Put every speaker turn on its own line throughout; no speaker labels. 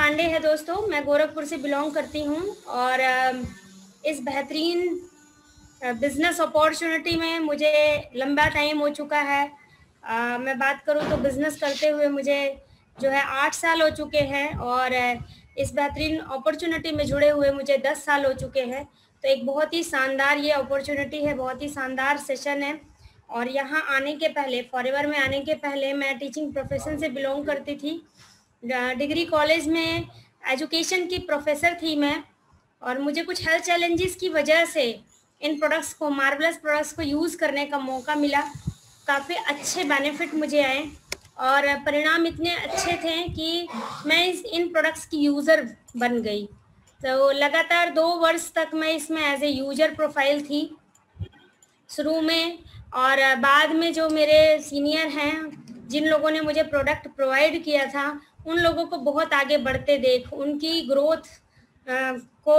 पांडे है दोस्तों। मैं गोरखपुर से बिलोंग करती हूँ और इस बेहतरीन बिजनेस अपॉर्चुनिटी में मुझे लंबा टाइम हो चुका है। मैं बात करूँ तो बिजनेस करते हुए मुझे जो है 8 साल हो चुके हैं और इस बेहतरीन अपॉर्चुनिटी में जुड़े हुए मुझे 10 साल हो चुके हैं। तो एक बहुत ही शानदार ये अपॉर्चुनिटी है, बहुत ही शानदार सेशन है। और यहाँ आने के पहले, फॉरएवर में आने के पहले मैं टीचिंग प्रोफेशन से बिलोंग करती थी। डिग्री कॉलेज में एजुकेशन की प्रोफेसर थी मैं, और मुझे कुछ हेल्थ चैलेंजेस की वजह से इन प्रोडक्ट्स को, मार्वलस प्रोडक्ट्स को यूज़ करने का मौका मिला। काफ़ी अच्छे बेनिफिट मुझे आए और परिणाम इतने अच्छे थे कि मैं इन प्रोडक्ट्स की यूज़र बन गई। तो लगातार 2 वर्ष तक मैं इसमें एज ए यूजर प्रोफाइल थी शुरू में, और बाद में जो मेरे सीनियर हैं, जिन लोगों ने मुझे प्रोडक्ट प्रोवाइड किया था, उन लोगों को बहुत आगे बढ़ते देख उनकी ग्रोथ को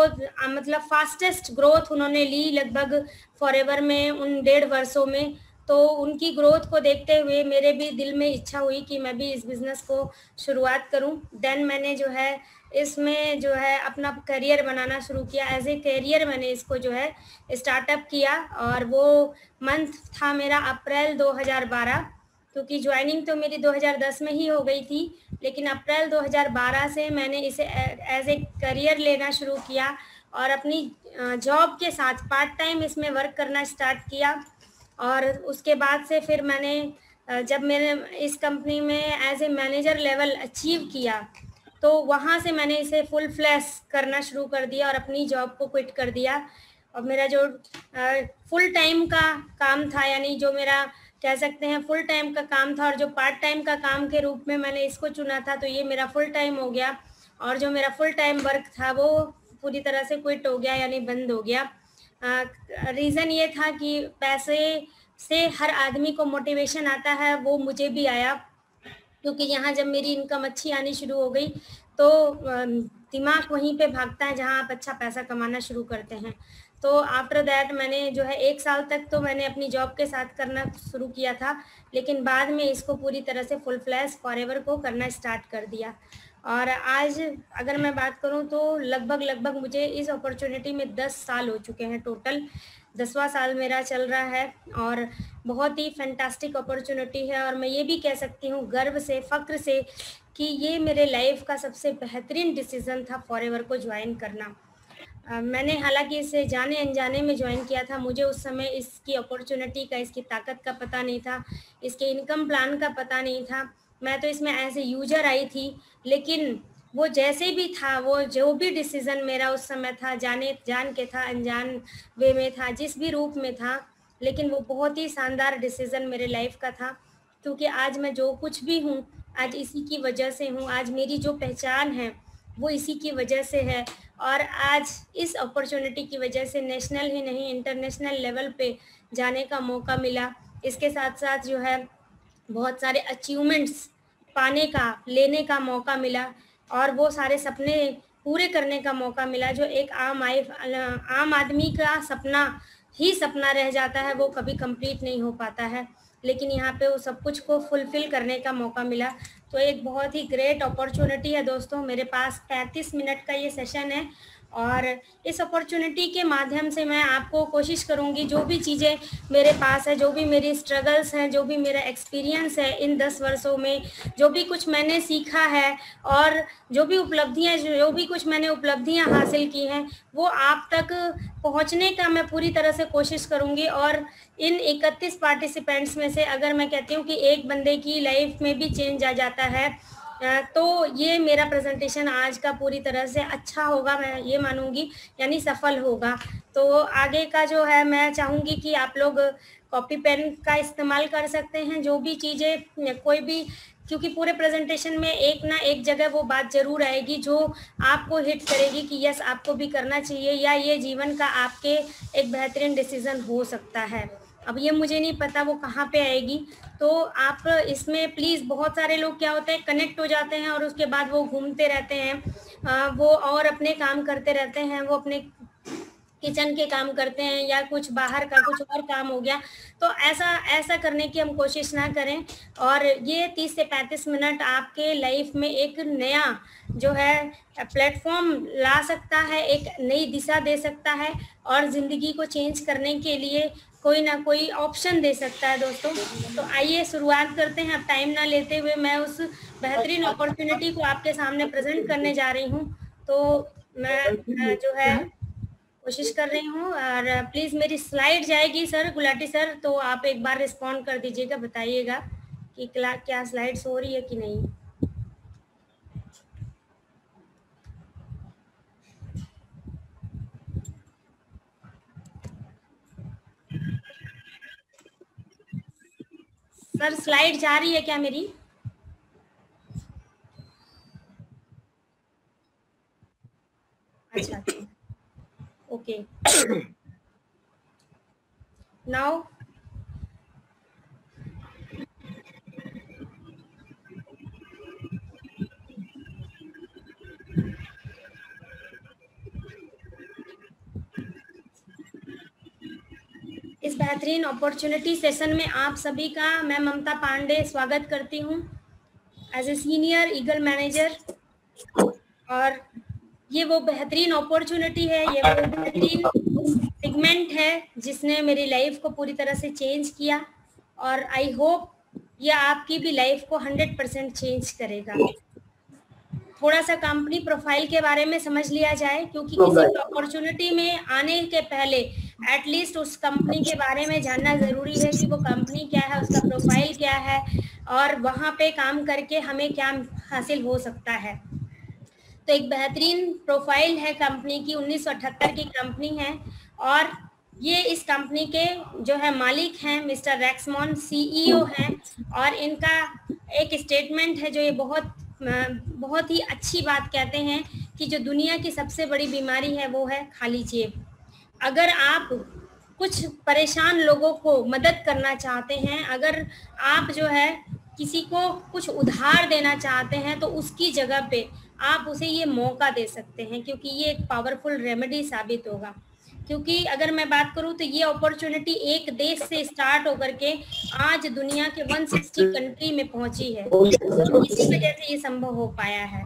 मतलब फास्टेस्ट ग्रोथ उन्होंने ली लगभग फॉरएवर में उन 1.5 वर्षों में। तो उनकी ग्रोथ को देखते हुए मेरे भी दिल में इच्छा हुई कि मैं भी इस बिज़नेस को शुरुआत करूं। देन मैंने जो है इसमें जो है अपना करियर बनाना शुरू किया। एज ए करियर मैंने इसको जो है स्टार्टअप किया, और वो मंथ था मेरा अप्रैल 2012, क्योंकि ज्वाइनिंग तो मेरी 2010 में ही हो गई थी, लेकिन अप्रैल 2012 से मैंने इसे एज ए करियर लेना शुरू किया और अपनी जॉब के साथ पार्ट टाइम इसमें वर्क करना स्टार्ट किया। और उसके बाद से फिर मैंने जब मैंने इस कंपनी में as a manager level achieve किया, तो वहाँ से मैंने इसे फुल फ्लैश करना शुरू कर दिया और अपनी जॉब को क्विट कर दिया। और मेरा जो फुल टाइम का काम था, यानी जो मेरा कह सकते हैं फुल टाइम का काम था, और जो पार्ट टाइम का काम के रूप में मैंने इसको चुना था, तो ये मेरा फुल टाइम हो गया। और जो मेरा फुल टाइम वर्क था वो पूरी तरह से क्विट हो गया, यानी बंद हो गया। रीज़न ये था कि पैसे से हर आदमी को मोटिवेशन आता है, वो मुझे भी आया, क्योंकि यहाँ जब मेरी इनकम अच्छी आनी शुरू हो गई तो दिमाग वहीं पे भागता है जहाँ आप अच्छा पैसा कमाना शुरू करते हैं। तो आफ्टर दैट मैंने जो है 1 साल तक तो मैंने अपनी जॉब के साथ करना शुरू किया था, लेकिन बाद में इसको पूरी तरह से फुल फ्लैश फॉरएवर को करना स्टार्ट कर दिया। और आज अगर मैं बात करूं तो लगभग मुझे इस अपॉर्चुनिटी में 10 साल हो चुके हैं टोटल। 10वां साल मेरा चल रहा है और बहुत ही फैंटास्टिक अपॉर्चुनिटी है। और मैं ये भी कह सकती हूँ गर्व से, फ़ख्र से, कि ये मेरे लाइफ का सबसे बेहतरीन डिसीज़न था फॉरएवर को ज्वाइन करना। मैंने हालांकि इसे जाने अनजाने में ज्वाइन किया था। मुझे उस समय इसकी अपॉर्चुनिटी का, इसकी ताकत का पता नहीं था, इसके इनकम प्लान का पता नहीं था। मैं तो इसमें एज ए यूजर आई थी, लेकिन वो जैसे भी था, वो जो भी डिसीज़न मेरा उस समय था, जान के था, अनजान वे में था, जिस भी रूप में था, लेकिन वो बहुत ही शानदार डिसीज़न मेरे लाइफ का था। क्योंकि आज मैं जो कुछ भी हूँ, आज इसी की वजह से हूँ। आज मेरी जो पहचान है वो इसी की वजह से है, और आज इस अपॉर्चुनिटी की वजह से नेशनल ही नहीं, इंटरनेशनल लेवल पे जाने का मौका मिला। इसके साथ साथ जो है बहुत सारे अचीवमेंट्स पाने का, लेने का मौका मिला, और वो सारे सपने पूरे करने का मौका मिला जो एक आम आदमी का सपना ही सपना रह जाता है, वो कभी कंप्लीट नहीं हो पाता है। लेकिन यहाँ पे वो सब कुछ को फुलफिल करने का मौका मिला। तो एक बहुत ही ग्रेट अपॉर्चुनिटी है दोस्तों। मेरे पास 35 मिनट का ये सेशन है, और इस अपॉर्चुनिटी के माध्यम से मैं आपको कोशिश करूँगी, जो भी चीज़ें मेरे पास है, जो भी मेरी स्ट्रगल्स हैं, जो भी मेरा एक्सपीरियंस है इन 10 वर्षों में, जो भी कुछ मैंने सीखा है, और जो भी उपलब्धियाँ, जो भी कुछ मैंने उपलब्धियाँ हासिल की हैं, वो आप तक पहुँचने का मैं पूरी तरह से कोशिश करूँगी। और इन 31 पार्टिसिपेंट्स में से अगर मैं कहती हूँ कि एक बंदे की लाइफ में भी चेंज आ जाता है, तो ये मेरा प्रेजेंटेशन आज का पूरी तरह से अच्छा होगा, मैं ये मानूंगी, यानी सफल होगा। तो आगे का जो है मैं चाहूँगी कि आप लोग कॉपी पेन का इस्तेमाल कर सकते हैं। जो भी चीज़ें, कोई भी, क्योंकि पूरे प्रेजेंटेशन में एक ना एक जगह वो बात ज़रूर आएगी जो आपको हिट करेगी कि यस, आपको भी करना चाहिए, या ये जीवन का आपके एक बेहतरीन डिसीज़न हो सकता है। अब ये मुझे नहीं पता वो कहाँ पे आएगी। तो आप इसमें प्लीज़, बहुत सारे लोग क्या होते हैं, कनेक्ट हो जाते हैं और उसके बाद वो घूमते रहते हैं, वो और अपने काम करते रहते हैं, वो अपने किचन के काम करते हैं या कुछ बाहर का कुछ और काम हो गया, तो ऐसा करने की हम कोशिश ना करें। और ये 30 से 35 मिनट आपके लाइफ में एक नया जो है प्लेटफॉर्म ला सकता है, एक नई दिशा दे सकता है और ज़िंदगी को चेंज करने के लिए कोई ना कोई ऑप्शन दे सकता है दोस्तों। तो आइए शुरुआत करते हैं। अब टाइम ना लेते हुए मैं उस बेहतरीन अपॉर्चुनिटी को आपके सामने प्रेजेंट करने जा रही हूँ। तो मैं जो है कोशिश कर रही हूँ, और प्लीज़ मेरी स्लाइड जाएगी सर, गुलाटी सर, तो आप एक बार रिस्पॉन्ड कर दीजिएगा, बताइएगा कि क्या स्लाइड्स हो रही है कि नहीं। सर स्लाइड जा रही है क्या मेरी? अच्छा, ओके। नाउ इस बेहतरीन अपॉर्चुनिटी सेशन में आप सभी का मैं ममता पांडे स्वागत करती हूँ as a senior eagle manager. और ये वो बेहतरीन अपॉर्चुनिटी है, ये वो बेहतरीन सेगमेंट है जिसने मेरी लाइफ को पूरी तरह से चेंज किया, और आई होप ये आपकी भी लाइफ को 100% चेंज करेगा। थोड़ा सा कंपनी प्रोफाइल के बारे में समझ लिया जाए, क्योंकि किसी अपॉर्चुनिटी में आने के पहले एटलीस्ट उस कंपनी के बारे में जानना ज़रूरी है कि वो कंपनी क्या है, उसका प्रोफाइल क्या है, और वहाँ पे काम करके हमें क्या हासिल हो सकता है। तो एक बेहतरीन प्रोफाइल है कंपनी की, 1978 की कंपनी है, और ये इस कंपनी के जो है मालिक हैं मिस्टर रैक्समॉन, सीईओ हैं। और इनका एक स्टेटमेंट है जो ये बहुत ही अच्छी बात कहते हैं कि जो दुनिया की सबसे बड़ी बीमारी है वो है खाली जेब। अगर आप कुछ परेशान लोगों को मदद करना चाहते हैं, अगर आप जो है किसी को कुछ उधार देना चाहते हैं, तो उसकी जगह पे आप उसे ये मौका दे सकते हैं, क्योंकि ये एक पावरफुल रेमेडी साबित होगा। क्योंकि अगर मैं बात करूं तो ये अपॉर्चुनिटी एक देश से स्टार्ट होकर के आज दुनिया के 160 कंट्री में पहुंची है, इसी वजह से ये संभव हो पाया है।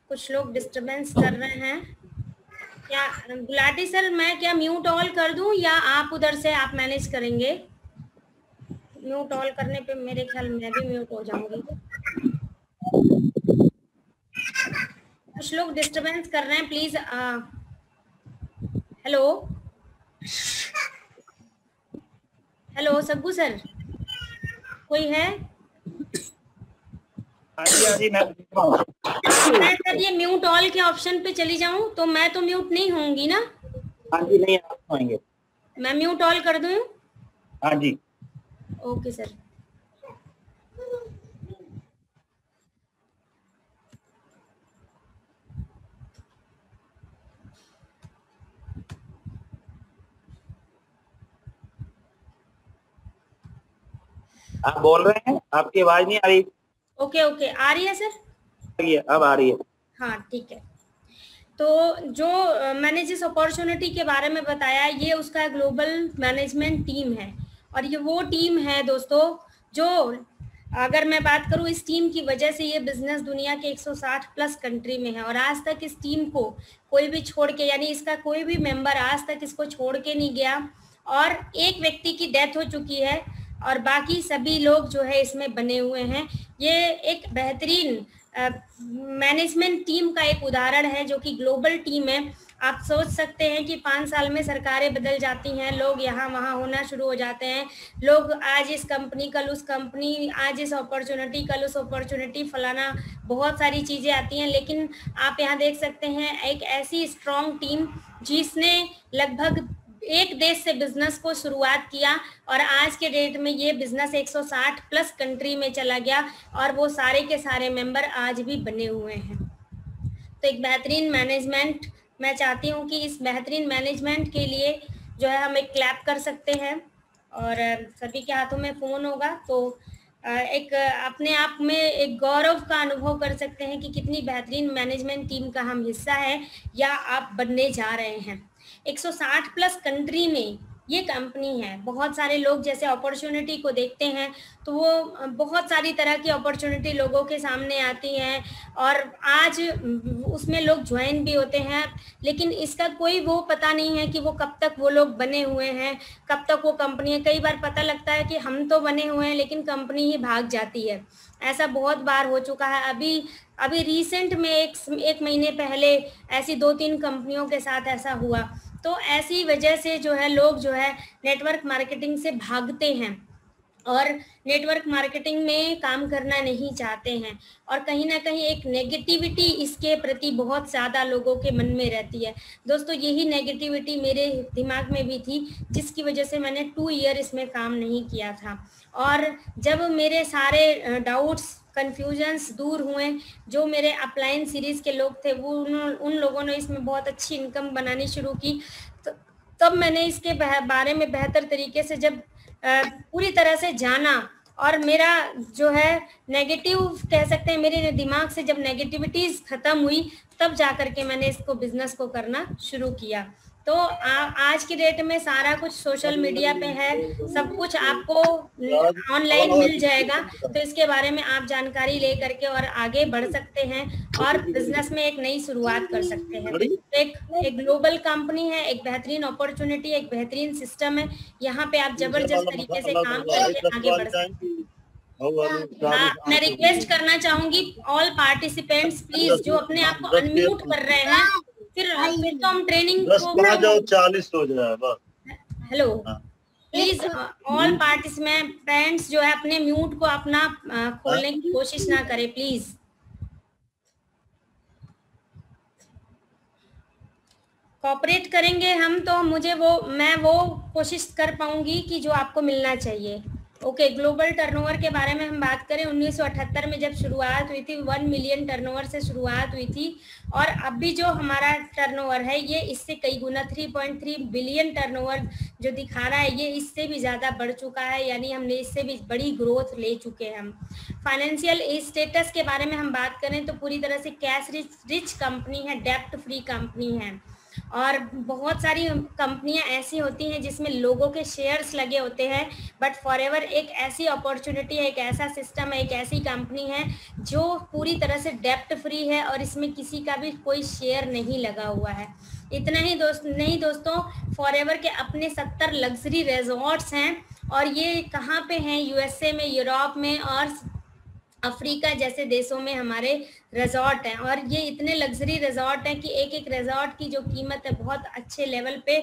कुछ लोग डिस्टरबेंस कर रहे हैं क्या? गुलाटी सर, मैं क्या म्यूट ऑल कर दूं या आप उधर से आप मैनेज करेंगे? म्यूट ऑल करने पे मेरे ख्याल मैं भी म्यूट हो जाऊंगी। कुछ लोग डिस्टरबेंस कर रहे हैं, please. Hello hello Saggu sir, कोई है?
हाँ जी मैं
सर ये म्यूट ऑल के ऑप्शन पे चली जाऊं तो मैं तो म्यूट नहीं होंगी ना?
हाँ जी, नहीं आप होंगे।
मैं म्यूट ऑल कर दूं?
हाँ जी,
ओके सर।
आप बोल रहे हैं, आपकी आवाज नहीं आ रही।
ओके आ रही है सर?
अब आ रही है।
हाँ ठीक है। तो जो मैंने जिस अपॉर्चुनिटी के बारे में बताया, ये उसका ग्लोबल मैनेजमेंट टीम है, और ये वो टीम है दोस्तों जो, अगर मैं बात करूं, इस टीम की वजह से ये बिजनेस दुनिया के 160 प्लस कंट्री में है, और आज तक इस टीम को कोई भी छोड़ के, यानी इसका कोई भी मेंबर आज तक इसको छोड़ के नहीं गया। और एक व्यक्ति की डेथ हो चुकी है और बाकी सभी लोग जो है इसमें बने हुए हैं। ये एक बेहतरीन मैनेजमेंट टीम का एक उदाहरण है जो कि ग्लोबल टीम है। आप सोच सकते हैं कि 5 साल में सरकारें बदल जाती हैं, लोग यहाँ वहाँ होना शुरू हो जाते हैं, लोग आज इस कंपनी कल उस कंपनी, आज इस अपॉर्चुनिटी कल उस अपॉर्चुनिटी, फलाना बहुत सारी चीज़ें आती हैं। लेकिन आप यहाँ देख सकते हैं एक ऐसी स्ट्रॉन्ग टीम जिसने लगभग एक देश से बिजनेस को शुरुआत किया, और आज के डेट में ये बिजनेस 160 प्लस कंट्री में चला गया, और वो सारे के सारे मेंबर आज भी बने हुए हैं। तो एक बेहतरीन मैनेजमेंट, मैं चाहती हूँ कि इस बेहतरीन मैनेजमेंट के लिए जो है हम एक क्लैप कर सकते हैं, और सभी के हाथों में फ़ोन होगा तो एक अपने आप में एक गौरव का अनुभव कर सकते हैं कि कितनी बेहतरीन मैनेजमेंट टीम का हम हिस्सा है या आप बनने जा रहे हैं। 160 प्लस कंट्री में ये कंपनी है। बहुत सारे लोग जैसे अपॉर्चुनिटी को देखते हैं तो वो बहुत सारी तरह की अपॉर्चुनिटी लोगों के सामने आती हैं और आज उसमें लोग ज्वाइन भी होते हैं, लेकिन इसका कोई वो पता नहीं है कि वो कब तक वो लोग बने हुए हैं, कब तक वो कंपनी। कई बार पता लगता है कि हम तो बने हुए हैं लेकिन कंपनी ही भाग जाती है। ऐसा बहुत बार हो चुका है। अभी रिसेंट में एक महीने पहले ऐसी 2-3 कंपनियों के साथ ऐसा हुआ। तो ऐसी वजह से जो है लोग जो है नेटवर्क मार्केटिंग से भागते हैं और नेटवर्क मार्केटिंग में काम करना नहीं चाहते हैं, और कहीं ना कहीं एक नेगेटिविटी इसके प्रति बहुत ज़्यादा लोगों के मन में रहती है। दोस्तों यही नेगेटिविटी मेरे दिमाग में भी थी, जिसकी वजह से मैंने 2 ईयर इसमें काम नहीं किया था। और जब मेरे सारे डाउट्स कन्फ्यूजन्स दूर हुए, जो मेरे अपलाइन सीरीज़ के लोग थे वो उन लोगों ने इसमें बहुत अच्छी इनकम बनानी शुरू की, तब मैंने इसके बारे में बेहतर तरीके से जब पूरी तरह से जाना और मेरा जो है नेगेटिव कह सकते हैं, मेरे दिमाग से जब नेगेटिविटीज खत्म हुई तब जाकर के मैंने इसको बिजनेस को करना शुरू किया। तो आज की डेट में सारा कुछ सोशल मीडिया पे है, सब कुछ आपको ऑनलाइन मिल जाएगा। तो इसके बारे में आप जानकारी ले करके और आगे बढ़ सकते हैं और बिजनेस में एक नई शुरुआत कर सकते हैं। एक ग्लोबल कंपनी है, एक बेहतरीन अपॉर्चुनिटी, एक बेहतरीन सिस्टम है। यहाँ पे आप जबरदस्त तरीके से काम करके आगे बढ़ सकते हैं। मैं रिक्वेस्ट करना चाहूंगी ऑल पार्टिसिपेंट्स, प्लीज जो अपने आप को अनम्यूट कर रहे हैं, फिर तो हम ट्रेनिंग प्रोग्राम
40 हो जाए बस।
हेलो प्लीज ऑल पार्टिसिपेंट्स जो है अपने म्यूट को अपना खोलने की कोशिश ना करें प्लीज। कोऑपरेट करेंगे हम तो मैं वो कोशिश कर पाऊंगी कि जो आपको मिलना चाहिए। ओके, ग्लोबल टर्नओवर के बारे में हम बात करें, 1978 में जब शुरुआत हुई थी 1 मिलियन टर्नओवर से शुरुआत हुई थी, और अभी जो हमारा टर्नओवर है ये इससे कई गुना 3.3 बिलियन टर्नओवर जो दिखा रहा है, ये इससे भी ज़्यादा बढ़ चुका है, यानी हमने इससे भी बड़ी ग्रोथ ले चुके हैं हम। फाइनेंशियल स्टेटस के बारे में हम बात करें तो पूरी तरह से कैश रिच कंपनी है, डेप्ट फ्री कंपनी है। और बहुत सारी कंपनियां ऐसी होती हैं जिसमें लोगों के शेयर्स लगे होते हैं, बट फॉरएवर एक ऐसी अपॉर्चुनिटी है, एक ऐसा सिस्टम है, एक ऐसी कंपनी है जो पूरी तरह से डेप्ट फ्री है और इसमें किसी का भी कोई शेयर नहीं लगा हुआ है। इतना ही दोस्तों, फॉरएवर के अपने 70 लग्जरी रिजॉर्ट्स हैं, और ये कहाँ पे हैं? यूएसए में, यूरोप में और अफ्रीका जैसे देशों में हमारे रिजॉर्ट हैं। और ये इतने लग्जरी रिजॉर्ट हैं कि एक एक रिजॉर्ट की जो कीमत है बहुत अच्छे लेवल पे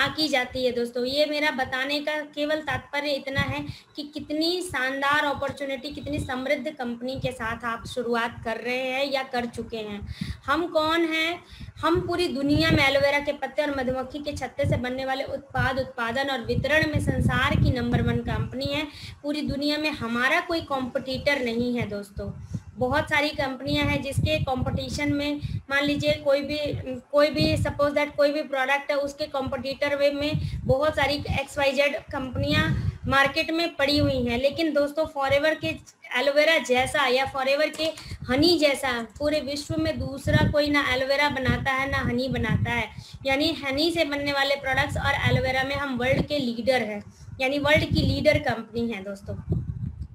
आकी जाती है। दोस्तों ये मेरा बताने का केवल तात्पर्य इतना है कि कितनी शानदार अपॉर्चुनिटी, कितनी समृद्ध कंपनी के साथ आप शुरुआत कर रहे हैं या कर चुके हैं। हम कौन हैं? हम पूरी दुनिया में एलोवेरा के पत्ते और मधुमक्खी के छत्ते से बनने वाले उत्पादन और वितरण में संसार की नंबर 1 कंपनी है। पूरी दुनिया में हमारा कोई कॉम्पिटिटर नहीं है दोस्तों। बहुत सारी कंपनियां हैं जिसके कंपटीशन में, मान लीजिए कोई भी सपोज दैट कोई भी प्रोडक्ट है, उसके कंपटीटर वे में बहुत सारी XYZ कंपनियां मार्केट में पड़ी हुई हैं। लेकिन दोस्तों फॉरएवर के एलोवेरा जैसा या फॉरएवर के हनी जैसा पूरे विश्व में दूसरा कोई ना एलोवेरा बनाता है ना हनी बनाता है। यानी हनी से बनने वाले प्रोडक्ट्स और एलोवेरा में हम वर्ल्ड के लीडर हैं, यानी वर्ल्ड की लीडर कंपनी है दोस्तों।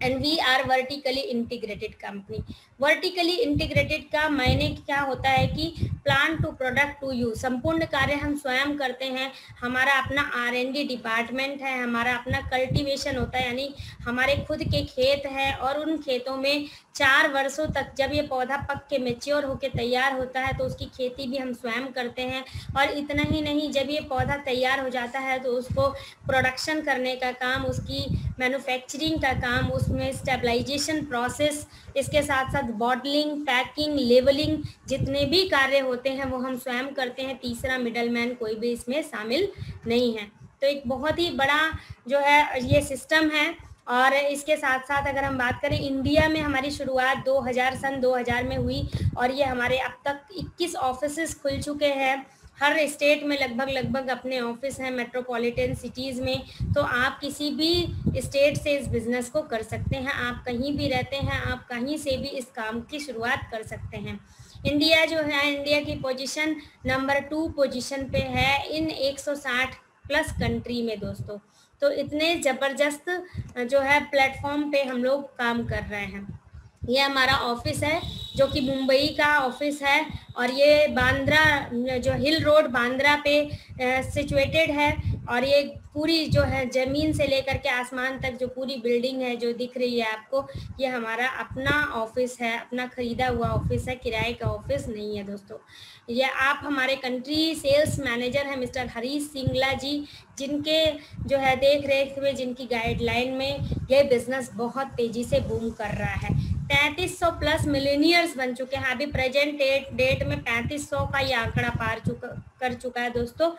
And we are vertically integrated company. Vertically integrated का मायने क्या होता है कि plant to product to you, संपूर्ण कार्य हम स्वयं करते हैं। हमारा अपना R&D डिपार्टमेंट है, हमारा अपना कल्टीवेशन होता है, यानी हमारे खुद के खेत हैं और उन खेतों में 4 वर्षों तक जब ये पौधा पक के मैच्योर होके तैयार होता है तो उसकी खेती भी हम स्वयं करते हैं। और इतना ही नहीं, जब ये पौधा तैयार हो जाता है तो उसको प्रोडक्शन करने का काम, उसकी मैन्युफैक्चरिंग का काम, उसमें स्टेबलाइजेशन प्रोसेस, इसके साथ साथ बॉटलिंग, पैकिंग, लेबलिंग, जितने भी कार्य होते हैं वो हम स्वयं करते हैं। तीसरा मिडलमैन कोई भी इसमें शामिल नहीं है। तो एक बहुत ही बड़ा जो है ये सिस्टम है। और इसके साथ साथ अगर हम बात करें, इंडिया में हमारी शुरुआत सन 2000 में हुई और ये हमारे अब तक 21 ऑफिसेस खुल चुके हैं। हर स्टेट में लगभग अपने ऑफिस हैं, मेट्रोपॉलिटन सिटीज़ में। तो आप किसी भी स्टेट से इस बिज़नेस को कर सकते हैं। आप कहीं भी रहते हैं, आप कहीं से भी इस काम की शुरुआत कर सकते हैं। इंडिया जो है, इंडिया की पोजीशन नंबर 2 पोजीशन पे है इन 160 प्लस कंट्री में दोस्तों। तो इतने ज़बरदस्त जो है प्लेटफॉर्म पे हम लोग काम कर रहे हैं। ये हमारा ऑफिस है जो कि मुंबई का ऑफिस है, और ये बांद्रा जो हिल रोड बांद्रा पे सिचुएटेड है। और ये पूरी जो है ज़मीन से लेकर के आसमान तक जो पूरी बिल्डिंग है जो दिख रही है आपको, ये हमारा अपना ऑफिस है, अपना खरीदा हुआ ऑफिस है, किराए का ऑफिस नहीं है दोस्तों। ये आप हमारे कंट्री सेल्स मैनेजर हैं मिस्टर हरीश सिंगला जी, जिनके जो है देख रेख में, जिनकी गाइडलाइन में ये बिज़नेस बहुत तेज़ी से बूम कर रहा है। 3300 प्लस मिलेनियर्स बन चुके हैं। अभी प्रेजेंट डेट में 3500 का ये आंकड़ा कर चुका है दोस्तों।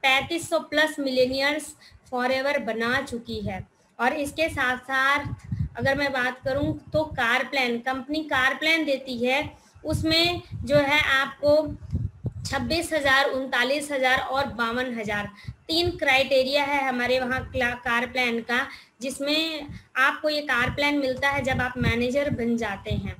3500 प्लस मिलेनियर्स फॉरएवर बना चुकी है। और इसके साथ साथ अगर मैं बात करूं तो car plan, company car plan देती है, उसमें जो है आपको 26,000, 39,000 और 52,000 3 क्राइटेरिया है हमारे वहाँ कार प्लान का, जिसमें आपको ये कार प्लान मिलता है जब आप मैनेजर बन जाते हैं।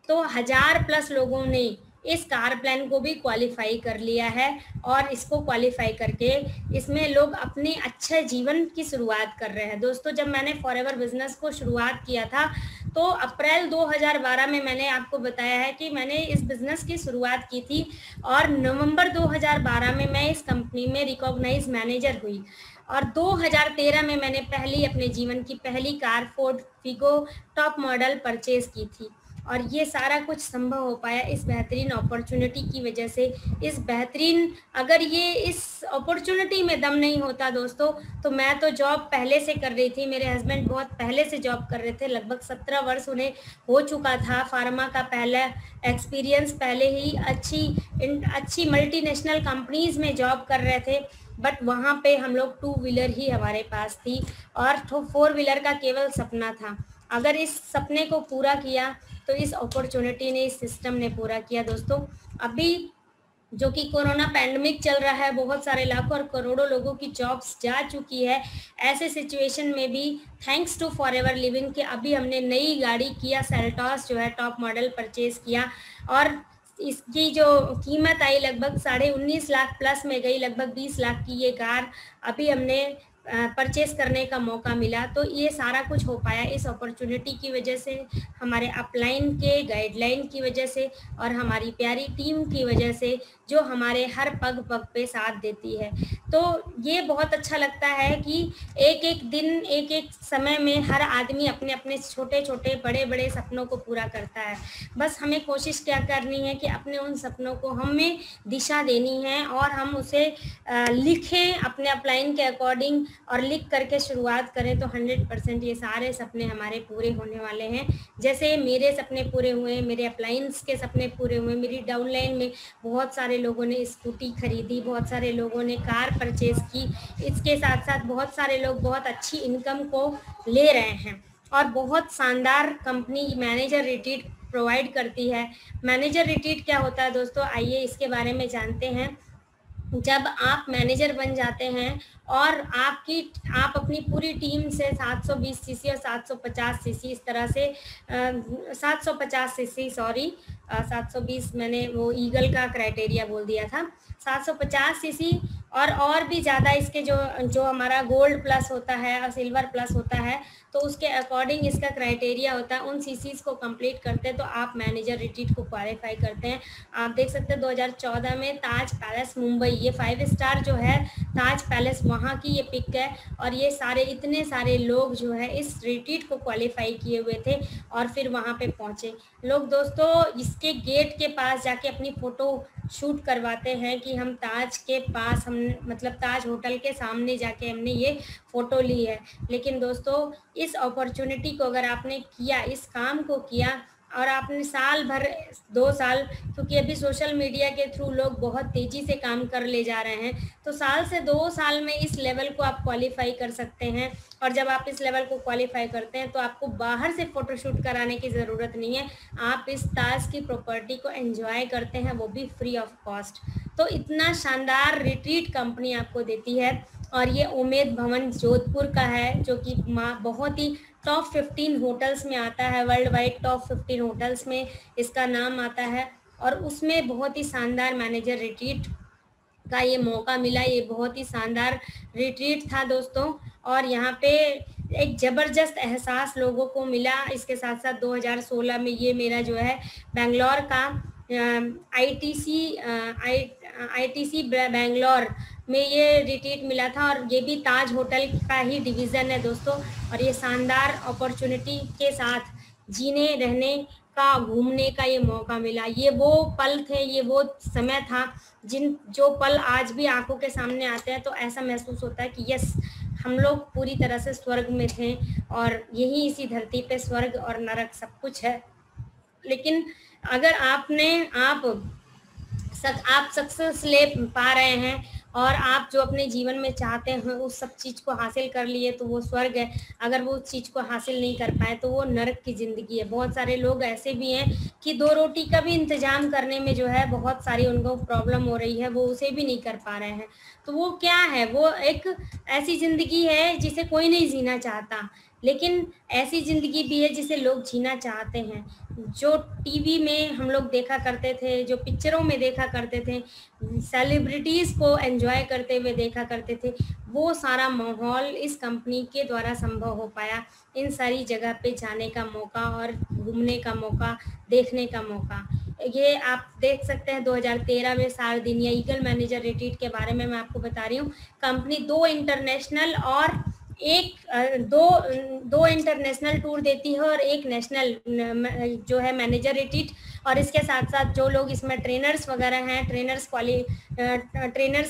तो 1000 प्लस लोगों ने इस कार प्लान को भी क्वालिफाई कर लिया है, और इसको क्वालिफाई करके इसमें लोग अपने अच्छे जीवन की शुरुआत कर रहे हैं दोस्तों। जब मैंने फॉरएवर बिजनेस को शुरुआत किया था तो अप्रैल 2012 में मैंने आपको बताया है कि मैंने इस बिज़नेस की शुरुआत की थी, और नवंबर 2012 में मैं इस कंपनी में रिकॉग्नाइज मैनेजर हुई। और 2013 में मैंने अपने जीवन की पहली car Ford Figo top model purchase की थी। और ये सारा कुछ संभव हो पाया इस बेहतरीन अपॉर्चुनिटी की वजह से। अगर ये इस अपॉर्चुनिटी में दम नहीं होता दोस्तों, तो मैं तो जॉब पहले से कर रही थी। मेरे हस्बैंड बहुत पहले से जॉब कर रहे थे, लगभग 17 वर्ष उन्हें हो चुका था। फार्मा का पहला एक्सपीरियंस, पहले ही अच्छी मल्टीनेशनल कंपनीज में जॉब कर रहे थे। बट वहाँ पे हम लोग 2 व्हीलर ही हमारे पास थी, और 4 व्हीलर का केवल सपना था। अगर इस सपने को पूरा किया तो इस अपॉर्चुनिटी ने, इस सिस्टम ने पूरा किया दोस्तों। अभी जो कि कोरोना पैंडमिक चल रहा है, बहुत सारे लाखों और करोड़ों लोगों की जॉब्स जा चुकी है। ऐसे सिचुएशन में भी थैंक्स टू फॉरएवर लिविंग के अभी हमने नई गाड़ी किया सेल्टॉस जो है टॉप मॉडल परचेज किया, और इसकी जो कीमत आई लगभग 19.5 लाख प्लस में गई, लगभग 20 लाख की ये कार अभी हमने परचेस करने का मौका मिला। तो ये सारा कुछ हो पाया इस अपॉर्चुनिटी की वजह से, हमारे अपलाइन के गाइडलाइन की वजह से, और हमारी प्यारी टीम की वजह से, जो हमारे हर पग पग पे साथ देती है। तो ये बहुत अच्छा लगता है कि एक एक दिन, एक एक समय में हर आदमी अपने अपने छोटे छोटे बड़े बड़े सपनों को पूरा करता है। बस हमें कोशिश क्या करनी है कि अपने उन सपनों को हमें दिशा देनी है, और हम उसे लिखें अपने अपलाइन के अकॉर्डिंग, और लिख करके शुरुआत करें तो 100% ये सारे सपने हमारे पूरे होने वाले हैं। जैसे मेरे सपने पूरे हुए, मेरे अपलाइंस के सपने पूरे हुए, मेरी डाउनलाइन में बहुत सारे लोगों ने स्कूटी खरीदी, बहुत सारे लोगों ने कार परचेज की। इसके साथ साथ बहुत सारे लोग बहुत अच्छी इनकम को ले रहे हैं, और बहुत शानदार कंपनी मैनेजर रिट्रीट प्रोवाइड करती है। मैनेजर रिट्रीट क्या होता है दोस्तों, आइए इसके बारे में जानते हैं। जब आप मैनेजर बन जाते हैं और आप अपनी पूरी टीम से 720 सीसी और 750 सीसी इस तरह से 750 सीसी 720 मैंने वो ईगल का क्राइटेरिया बोल दिया था, 750 सीसी और भी ज़्यादा इसके जो हमारा गोल्ड प्लस होता है और सिल्वर प्लस होता है, तो उसके अकॉर्डिंग इसका क्राइटेरिया होता है। उन सीसीज को कंप्लीट करते हैं तो आप मैनेजर रिट्रीट को क्वालिफाई करते हैं। आप देख सकते हैं 2014 में ताज पैलेस मुंबई, ये 5 स्टार जो है ताज पैलेस, वहाँ की ये पिक है। और ये इतने सारे लोग जो है इस रिट्रीट को क्वालिफाई किए हुए थे और फिर वहाँ पे पहुँचे लोग। दोस्तों इसके गेट के पास जाके अपनी फ़ोटो शूट करवाते हैं कि हम ताज के पास, हम मतलब ताज होटल के सामने जाके हमने ये फ़ोटो ली है। लेकिन दोस्तों इस अपॉर्चुनिटी को अगर आपने किया, इस काम को किया और आपने साल भर 2 साल, क्योंकि अभी सोशल मीडिया के थ्रू लोग बहुत तेज़ी से काम कर ले जा रहे हैं, तो साल से 2 साल में इस लेवल को आप क्वालिफाई कर सकते हैं। और जब आप इस लेवल को क्वालिफाई करते हैं तो आपको बाहर से फ़ोटोशूट कराने की ज़रूरत नहीं है, आप इस ताज की प्रॉपर्टी को एंजॉय करते हैं, वो भी फ्री ऑफ कॉस्ट। तो इतना शानदार रिट्रीट कंपनी आपको देती है। और ये उम्मेद भवन जोधपुर का है, जो कि बहुत ही टॉप 15 होटल्स में आता है, वर्ल्ड वाइड टॉप 15 होटल्स में इसका नाम आता है। और उसमें बहुत ही शानदार मैनेजर रिट्रीट का ये मौका मिला। ये बहुत ही शानदार रिट्रीट था दोस्तों, और यहाँ पे एक ज़बरदस्त एहसास लोगों को मिला। इसके साथ साथ 2016 में ये मेरा जो है बेंगलोर का आईटीसी बेंगलोर में ये रिट्रीट मिला था, और ये भी ताज होटल का ही डिवीज़न है दोस्तों। और ये शानदार अपॉर्चुनिटी के साथ जीने रहने का, घूमने का ये मौका मिला। ये वो पल थे, ये वो समय था जो पल आज भी आंखों के सामने आते हैं तो ऐसा महसूस होता है कि यस, हम लोग पूरी तरह से स्वर्ग में थे, और यही इसी धरती पे स्वर्ग और नरक सब कुछ है। लेकिन अगर आप सक्सेस ले पा रहे हैं और आप जो अपने जीवन में चाहते हैं उस सब चीज़ को हासिल कर लिए तो वो स्वर्ग है। अगर वो उस चीज़ को हासिल नहीं कर पाए तो वो नरक की ज़िंदगी है। बहुत सारे लोग ऐसे भी हैं कि 2 रोटी का भी इंतजाम करने में जो है बहुत सारी उनको प्रॉब्लम हो रही है, वो उसे भी नहीं कर पा रहे हैं। तो वो क्या है, वो एक ऐसी ज़िंदगी है जिसे कोई नहीं जीना चाहता, लेकिन ऐसी ज़िंदगी भी है जिसे लोग जीना चाहते हैं। जो टीवी में हम लोग देखा करते थे, जो पिक्चरों में देखा करते थे, सेलिब्रिटीज़ को एंजॉय करते हुए देखा करते थे, वो सारा माहौल इस कंपनी के द्वारा संभव हो पाया। इन सारी जगह पे जाने का मौका और घूमने का मौका, देखने का मौका। ये आप देख सकते हैं 2013 में सार्डिनिया ईगल मैनेजर रिट्रीट के बारे में मैं आपको बता रही हूँ। कंपनी 2 इंटरनेशनल और दो इंटरनेशनल टूर देती है और 1 नेशनल जो है मैनेजर रिट्रीट। और इसके साथ साथ जो लोग इसमें ट्रेनर्स वगैरह हैं, ट्रेनर्स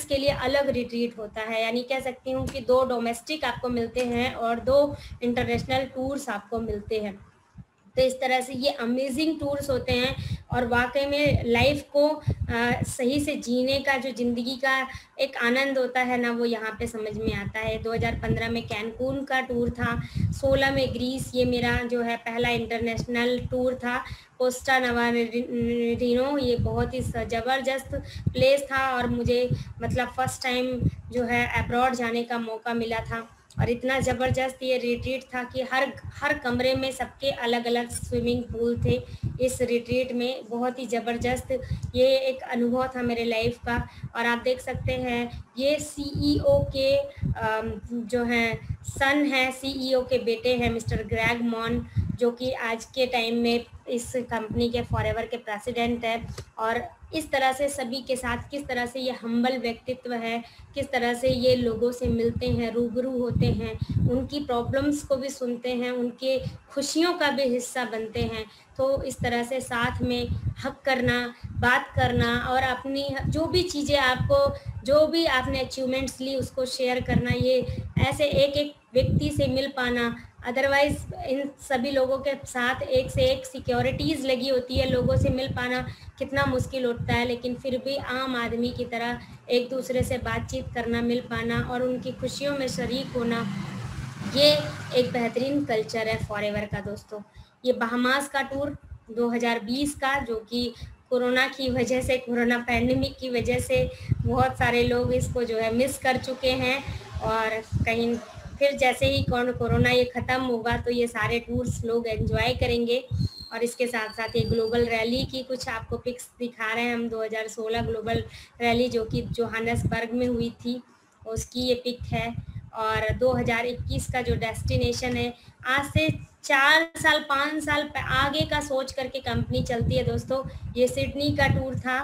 के लिए अलग रिट्रीट होता है। यानी कह सकती हूँ कि 2 डोमेस्टिक आपको मिलते हैं और 2 इंटरनेशनल टूर्स आपको मिलते हैं। तो इस तरह से ये अमेजिंग टूर्स होते हैं, और वाकई में लाइफ को सही से जीने का, जो ज़िंदगी का एक आनंद होता है ना, वो यहाँ पे समझ में आता है। 2015 में कैनकून का टूर था, 16 में ग्रीस, ये मेरा जो है पहला इंटरनेशनल टूर था। कोस्टा नवारिनो, ये बहुत ही ज़बरदस्त प्लेस था, और मुझे मतलब फ़र्स्ट टाइम जो है अब्रॉड जाने का मौका मिला था। और इतना ज़बरदस्त ये रिट्रीट था कि हर कमरे में सबके अलग अलग स्विमिंग पूल थे। इस रिट्रीट में बहुत ही ज़बरदस्त ये एक अनुभव था मेरे लाइफ का। और आप देख सकते हैं ये सीईओ के जो हैं सन हैं, सीईओ के बेटे हैं मिस्टर ग्रेग मॉन, जो कि आज के टाइम में इस कंपनी के फॉरएवर के प्रेसिडेंट है। और इस तरह से सभी के साथ किस तरह से ये हम्बल व्यक्तित्व है, किस तरह से ये लोगों से मिलते हैं, रूबरू होते हैं, उनकी प्रॉब्लम्स को भी सुनते हैं, उनके खुशियों का भी हिस्सा बनते हैं। तो इस तरह से साथ में हक करना, बात करना, और अपनी जो भी चीज़ें जो भी आपने अचीवमेंट्स ली उसको शेयर करना, ये ऐसे एक व्यक्ति से मिल पाना। अदरवाइज़ इन सभी लोगों के साथ एक से एक सिक्योरिटीज़ लगी होती है, लोगों से मिल पाना कितना मुश्किल होता है, लेकिन फिर भी आम आदमी की तरह एक दूसरे से बातचीत करना, मिल पाना और उनकी खुशियों में शरीक होना, ये एक बेहतरीन कल्चर है फॉरएवर का दोस्तों। ये बहामास का टूर 2020 का, जो कि कोरोना की वजह से, कोरोना पैंडेमिक की वजह से बहुत सारे लोग इसको जो है मिस कर चुके हैं, और कहीं फिर जैसे ही कोरोना ये ख़त्म होगा तो ये सारे टूर्स लोग एंजॉय करेंगे। और इसके साथ साथ ये ग्लोबल रैली की कुछ आपको पिक्स दिखा रहे हैं हम। 2016 ग्लोबल रैली जो कि जोहान्सबर्ग में हुई थी, उसकी ये पिक है। और 2021 का जो डेस्टिनेशन है, आज से 4 साल 5 साल आगे का सोच करके कंपनी चलती है दोस्तों। ये सिडनी का टूर था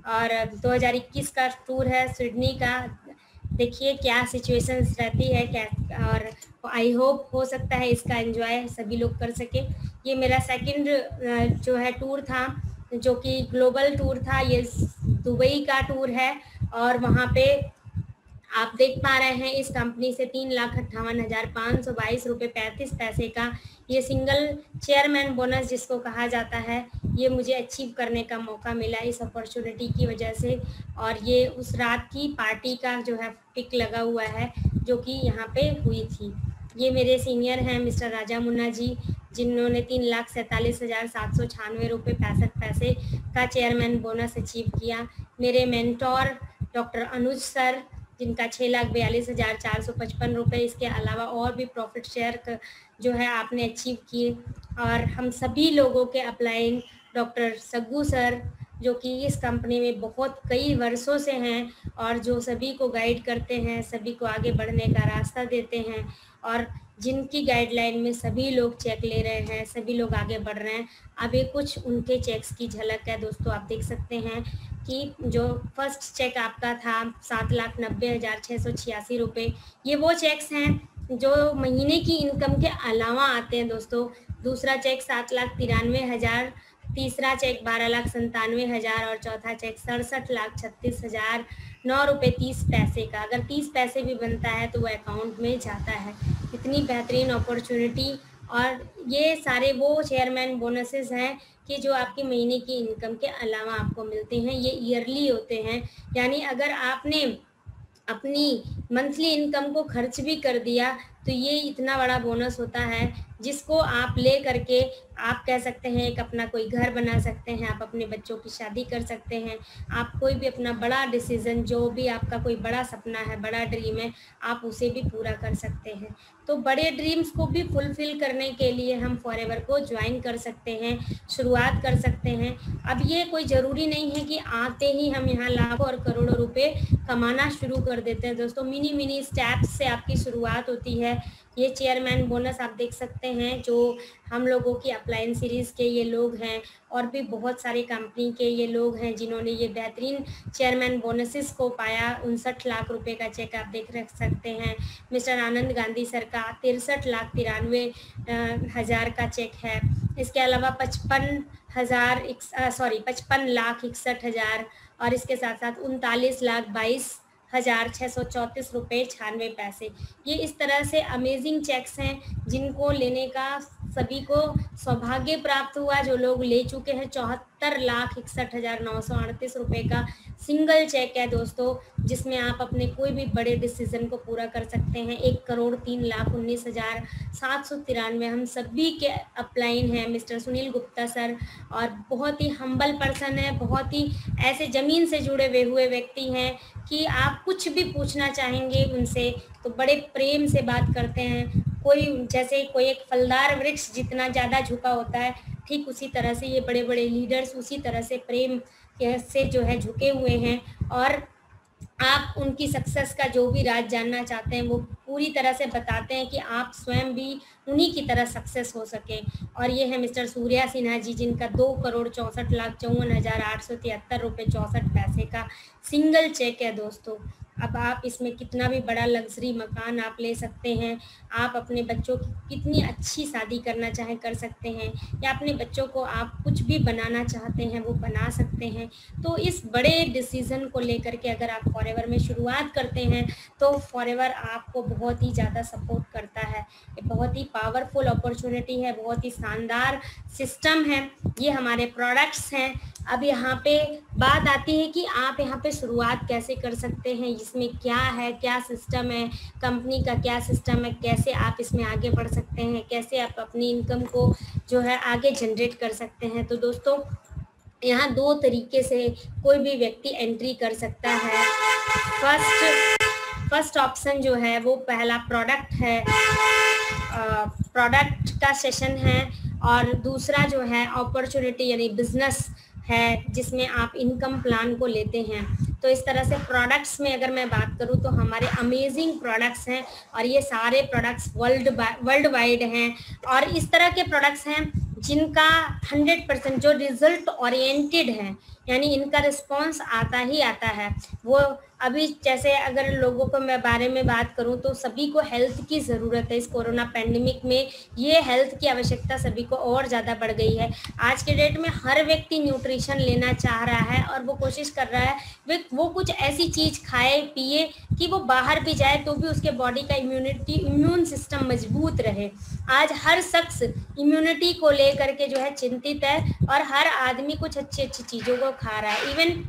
और 2021 का टूर है सिडनी का। देखिए क्या सिचुएशंस रहती है क्या, और आई होप हो सकता है इसका एंजॉय सभी लोग कर सके। ये मेरा सेकंड जो है टूर था, जो कि ग्लोबल टूर था। ये दुबई का टूर है, और वहाँ पे आप देख पा रहे हैं इस कंपनी से 3,58,522 रुपये 35 पैसे का ये सिंगल चेयरमैन बोनस जिसको कहा जाता है, ये मुझे अचीव करने का मौका मिला इस अपॉर्चुनिटी की वजह से। और ये उस रात की पार्टी का जो है पिक लगा हुआ है, जो कि यहाँ पे हुई थी। ये मेरे सीनियर हैं मिस्टर राजा मुन्ना जी, जिन्होंने 3,47,796 रुपये 65 पैसे का चेयरमैन बोनस अचीव किया। मेरे मेंटोर डॉक्टर अनुज सर, जिनका 6,42,455 रुपये, इसके अलावा और भी प्रॉफिट शेयर जो है आपने अचीव किए। और हम सभी लोगों के अपलाइन डॉक्टर सग्गू सर, जो कि इस कंपनी में बहुत कई वर्षों से हैं और जो सभी को गाइड करते हैं, सभी को आगे बढ़ने का रास्ता देते हैं, और जिनकी गाइडलाइन में सभी लोग चेक ले रहे हैं, सभी लोग आगे बढ़ रहे हैं। अब ये कुछ उनके चेक्स की झलक है दोस्तों। आप देख सकते हैं कि जो फर्स्ट चेक आपका था 7,90,686 रुपये, ये वो चेक्स हैं जो महीने की इनकम के अलावा आते हैं दोस्तों। दूसरा चेक 7,93,000, तीसरा चेक 12,97,000 और चौथा चेक 67,36,009 रुपये 30 पैसे का। अगर 30 पैसे भी बनता है तो वो अकाउंट में जाता है। इतनी बेहतरीन अपॉर्चुनिटी, और ये सारे वो चेयरमैन बोनसेस हैं कि जो आपकी महीने की इनकम के अलावा आपको मिलते हैं। ये ईयरली होते हैं, यानी अगर आपने अपनी मंथली इनकम को खर्च भी कर दिया तो ये इतना बड़ा बोनस होता है जिसको आप ले करके आप कह सकते हैं एक अपना कोई घर बना सकते हैं, आप अपने बच्चों की शादी कर सकते हैं, आप कोई भी अपना बड़ा डिसीज़न, जो भी आपका कोई बड़ा सपना है, बड़ा ड्रीम है, आप उसे भी पूरा कर सकते हैं। तो बड़े ड्रीम्स को भी फुलफिल करने के लिए हम फॉरएवर को ज्वाइन कर सकते हैं, शुरुआत कर सकते हैं। अब ये कोई ज़रूरी नहीं है कि आते ही हम यहाँ लाखों और करोड़ों रुपए कमाना शुरू कर देते हैं दोस्तों। मिनी मिनी स्टेप्स से आपकी शुरुआत होती है। ये चेयरमैन बोनस आप देख सकते हैं जो हम लोगों की अपलाइन सीरीज़ के ये लोग हैं, और भी बहुत सारे कंपनी के ये लोग हैं जिन्होंने ये बेहतरीन चेयरमैन बोनसेस को पाया। 59 लाख रुपए का चेक आप देख रख सकते हैं। मिस्टर आनंद गांधी सर का 63,93,000 का चेक है। इसके अलावा 55,61,61,61,000 और इसके साथ साथ 39,22,634 रुपये 96 पैसे। ये इस तरह से अमेजिंग चेक्स हैं जिनको लेने का सभी को सौभाग्य प्राप्त हुआ। जो लोग ले चुके हैं 74,61,938 रुपये का सिंगल चेक है दोस्तों, जिसमें आप अपने कोई भी बड़े डिसीजन को पूरा कर सकते हैं। 1,03,19,793 हम सभी के अपलाइन हैं। मिस्टर सुनील गुप्ता सर, और बहुत ही हम्बल पर्सन है, बहुत ही ऐसे ज़मीन से जुड़े हुए व्यक्ति हैं कि आप कुछ भी पूछना चाहेंगे उनसे तो बड़े प्रेम से बात करते हैं। कोई जैसे कोई एक फलदार वृक्ष जितना ज़्यादा झुका होता है, ठीक उसी तरह से ये बड़े बड़े लीडर्स उसी तरह से प्रेम से जो है झुके हुए हैं। और आप उनकी सक्सेस का जो भी राज जानना चाहते हैं वो पूरी तरह से बताते हैं कि आप स्वयं भी उन्हीं की तरह सक्सेस हो सके। और ये है मिस्टर सूर्या सिन्हा जी, जिनका 2,64,54,873 रुपये 64 पैसे का सिंगल चेक है दोस्तों। अब आप इसमें कितना भी बड़ा लग्जरी मकान आप ले सकते हैं, आप अपने बच्चों की कितनी अच्छी शादी करना चाहें कर सकते हैं, या अपने बच्चों को आप कुछ भी बनाना चाहते हैं वो बना सकते हैं। तो इस बड़े डिसीज़न को लेकर के अगर आप फॉरएवर में शुरुआत करते हैं तो फॉरएवर आपको बहुत ही ज़्यादा सपोर्ट करता है। ये बहुत ही पावरफुल अपॉर्चुनिटी है, बहुत ही शानदार सिस्टम है। ये हमारे प्रोडक्ट्स हैं। अब यहाँ पे बात आती है कि आप यहाँ पे शुरुआत कैसे कर सकते हैं, इसमें क्या है, क्या सिस्टम है, कंपनी का क्या सिस्टम है, कैसे आप इसमें आगे बढ़ सकते हैं, कैसे आप अपनी इनकम को जो है आगे जनरेट कर सकते हैं। तो दोस्तों यहाँ 2 तरीके से कोई भी व्यक्ति एंट्री कर सकता है। फर्स्ट ऑप्शन जो है वो पहला प्रोडक्ट है, प्रोडक्ट का सेशन है, और दूसरा जो है अपॉर्चुनिटी यानी बिजनेस है जिसमें आप इनकम प्लान को लेते हैं। तो इस तरह से प्रोडक्ट्स में अगर मैं बात करूं तो हमारे अमेजिंग प्रोडक्ट्स हैं, और ये सारे प्रोडक्ट्स वर्ल्ड वाइड हैं, और इस तरह के प्रोडक्ट्स हैं जिनका 100% जो रिजल्ट ओरिएंटेड हैं, यानी इनका रिस्पांस आता ही आता है। वो अभी जैसे अगर लोगों को मैं बारे में बात करूं तो सभी को हेल्थ की ज़रूरत है। इस कोरोना पैंडेमिक में ये हेल्थ की आवश्यकता सभी को और ज़्यादा बढ़ गई है। आज के डेट में हर व्यक्ति न्यूट्रिशन लेना चाह रहा है और वो कोशिश कर रहा है वो कुछ ऐसी चीज़ खाए पिए कि वो बाहर भी जाए तो भी उसके बॉडी का इम्यून सिस्टम मजबूत रहे। आज हर शख्स इम्यूनिटी को लेकर के जो है चिंतित है, और हर आदमी कुछ अच्छी अच्छी चीज़ों को खा रहा है। इवन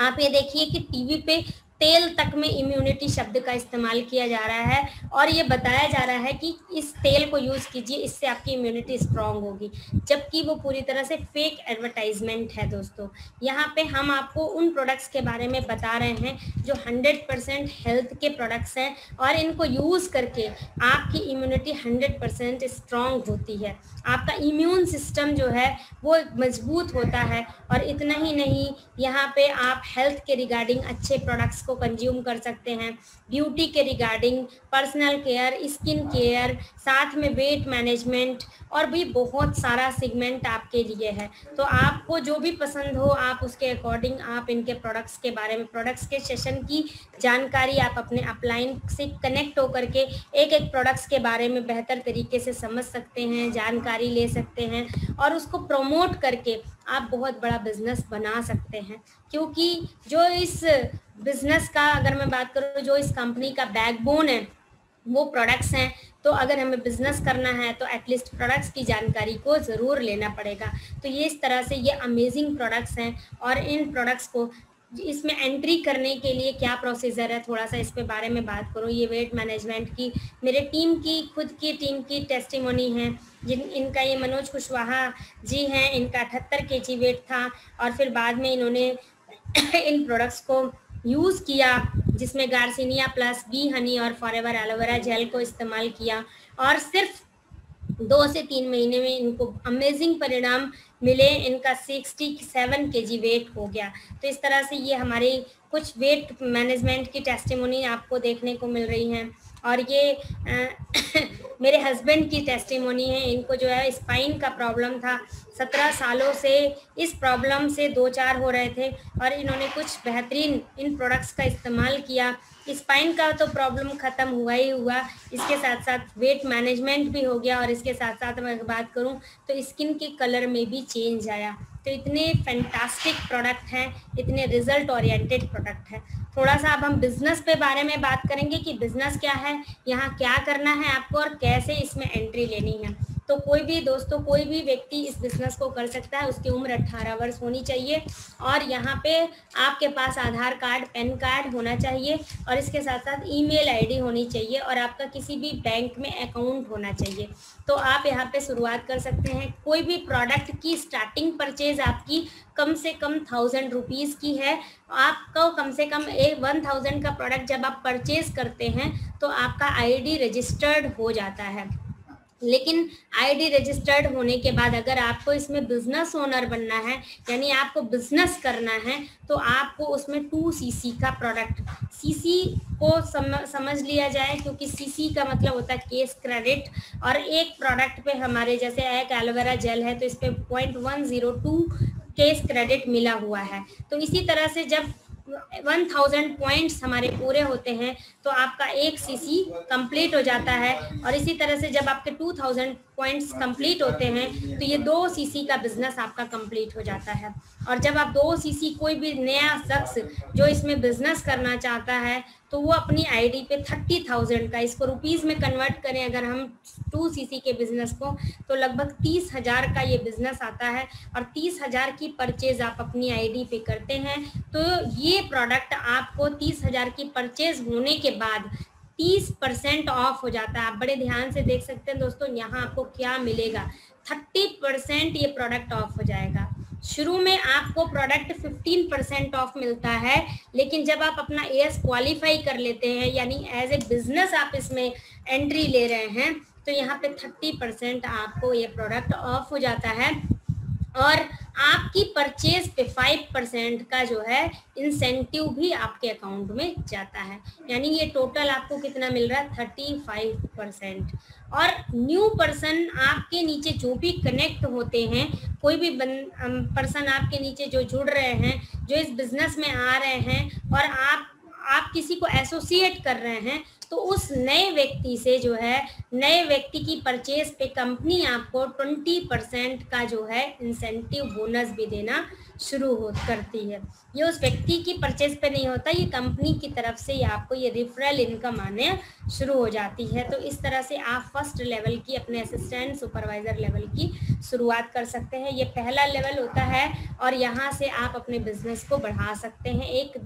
आप ये देखिए कि टीवी पे तेल तक में इम्यूनिटी शब्द का इस्तेमाल किया जा रहा है और ये बताया जा रहा है कि इस तेल को यूज़ कीजिए, इससे आपकी इम्यूनिटी स्ट्रांग होगी, जबकि वो पूरी तरह से फेक एडवर्टाइजमेंट है दोस्तों। यहाँ पे हम आपको उन प्रोडक्ट्स के बारे में बता रहे हैं जो 100% हेल्थ के प्रोडक्ट्स हैं और इनको यूज़ करके आपकी इम्यूनिटी 100% स्ट्रांग होती है, आपका इम्यून सिस्टम जो है वो मजबूत होता है। और इतना ही नहीं, यहाँ पे आप हेल्थ के रिगार्डिंग अच्छे प्रोडक्ट्स को कंज्यूम कर सकते हैं, ब्यूटी के regarding, personal care, skin care, साथ में वेट मैनेजमेंट और भी बहुत सारा सेगमेंट आपके लिए है। तो आपको जो भी पसंद हो आप उसके अकॉर्डिंग आप इनके प्रोडक्ट्स के बारे में, प्रोडक्ट्स के सेशन की जानकारी आप अपने अपलाइन से कनेक्ट होकर के एक एक प्रोडक्ट्स के बारे में बेहतर तरीके से समझ सकते हैं, जानकारी ले सकते हैं और उसको प्रमोट करके आप बहुत बड़ा बिजनेस बना सकते हैं। क्योंकि जो इस बिजनेस का, अगर मैं बात करूँ, जो इस कंपनी का बैकबोन है वो प्रोडक्ट्स हैं। तो अगर हमें बिजनेस करना है तो एटलीस्ट प्रोडक्ट्स की जानकारी को ज़रूर लेना पड़ेगा। तो ये इस तरह से ये अमेजिंग प्रोडक्ट्स हैं और इन प्रोडक्ट्स को इसमें एंट्री करने के लिए क्या प्रोसीजर है, थोड़ा सा इस पे बारे में बात करूँ। ये वेट मैनेजमेंट की मेरे टीम की, खुद की टीम की टेस्टिमोनी है। इनका ये मनोज कुशवाहा जी हैं, इनका 78 kg वेट था और फिर बाद में इन्होंने इन प्रोडक्ट्स को यूज़ किया जिसमें गार्सिनिया प्लस बी हनी और फॉरएवर एलोवेरा जेल को इस्तेमाल किया और सिर्फ 2 से 3 महीने में इनको अमेजिंग परिणाम मिले। इनका 67 kg वेट हो गया। तो इस तरह से ये हमारी कुछ वेट मैनेजमेंट की टेस्टिमोनी आपको देखने को मिल रही हैं। और ये मेरे हस्बैंड की टेस्टिमोनी है। इनको जो है स्पाइन का प्रॉब्लम था, 17 सालों से इस प्रॉब्लम से 2-4 हो रहे थे और इन्होंने कुछ बेहतरीन इन प्रोडक्ट्स का इस्तेमाल किया। स्पाइन का तो प्रॉब्लम ख़त्म हुआ ही हुआ, इसके साथ साथ वेट मैनेजमेंट भी हो गया और इसके साथ साथ मैं बात करूं तो स्किन के कलर में भी चेंज आया। तो इतने फैंटास्टिक प्रोडक्ट हैं, इतने रिजल्ट ओरिएंटेड प्रोडक्ट हैं। थोड़ा सा अब हम बिजनेस पे बारे में बात करेंगे कि बिजनेस क्या है, यहाँ क्या करना है आपको और कैसे इसमें एंट्री लेनी है। तो कोई भी दोस्तों, कोई भी व्यक्ति इस बिजनेस को कर सकता है। उसकी उम्र 18 वर्ष होनी चाहिए और यहाँ पे आपके पास आधार कार्ड, पैन कार्ड होना चाहिए और इसके साथ साथ ईमेल आईडी होनी चाहिए और आपका किसी भी बैंक में अकाउंट होना चाहिए। तो आप यहाँ पे शुरुआत कर सकते हैं। कोई भी प्रोडक्ट की स्टार्टिंग परचेज आपकी कम से कम 1000 रुपीज़ की है। आपको कम से कम 1000 का प्रोडक्ट जब आप परचेज करते हैं तो आपका आईडी रजिस्टर्ड हो जाता है। लेकिन आईडी रजिस्टर्ड होने के बाद अगर आपको इसमें बिजनेस ओनर बनना है, यानी आपको बिजनेस करना है, तो आपको उसमें 2cc का प्रोडक्ट, सीसी को समझ लिया जाए क्योंकि सीसी का मतलब होता है केस क्रेडिट। और एक प्रोडक्ट पे हमारे जैसे एक एलोवेरा जेल है तो इस पे 0.102 केस क्रेडिट मिला हुआ है। तो इसी तरह से जब 1000 पॉइंट्स हमारे पूरे होते हैं तो आपका 1 cc कंप्लीट हो जाता है और इसी तरह से जब आपके 2000 पॉइंट्स कंप्लीट होते हैं तो ये 2 cc का बिजनेस आपका कंप्लीट हो जाता है। और जब आप 2 cc, कोई भी नया शख्स जो इसमें बिजनेस करना चाहता है तो वो अपनी आईडी पे 30,000 का, इसको रुपीज़ में कन्वर्ट करें अगर हम 2 cc के बिजनेस को, तो लगभग 30,000 का ये बिजनेस आता है और 30,000 की परचेज आप अपनी आईडी पे करते हैं। तो ये प्रोडक्ट आपको 30,000 की परचेज होने के बाद 30% ऑफ हो जाता है। आप बड़े ध्यान से देख सकते हैं दोस्तों, यहाँ आपको क्या मिलेगा, 30% ये प्रोडक्ट ऑफ हो जाएगा। शुरू में आपको प्रोडक्ट 15% ऑफ मिलता है, लेकिन जब आप अपना एएस क्वालिफाई कर लेते हैं, यानी एज ए बिजनेस आप इसमें एंट्री ले रहे हैं, तो यहाँ पे 30% आपको ये प्रोडक्ट ऑफ हो जाता है और आपकी परचेज पे 5% का जो है इंसेंटिव भी आपके अकाउंट में जाता है। यानी ये टोटल आपको कितना मिल रहा है, 35%। और न्यू पर्सन आपके नीचे जो भी कनेक्ट होते हैं, कोई भी पर्सन आपके नीचे जो जुड़ रहे हैं, जो इस बिजनेस में आ रहे हैं और आप किसी को एसोसिएट कर रहे हैं, तो उस नए व्यक्ति से जो है, नए व्यक्ति की परचेज पे कंपनी आपको 20% का जो है इंसेंटिव बोनस भी देना शुरू करती है। ये उस व्यक्ति की परचेज पे नहीं होता, ये कंपनी की तरफ से ही आपको ये रेफरल इनकम आने शुरू हो जाती है। तो इस तरह से आप फर्स्ट लेवल की, अपने असिस्टेंट सुपरवाइजर लेवल की शुरुआत कर सकते हैं। ये पहला लेवल होता है और यहाँ से आप अपने बिजनेस को बढ़ा सकते हैं। एक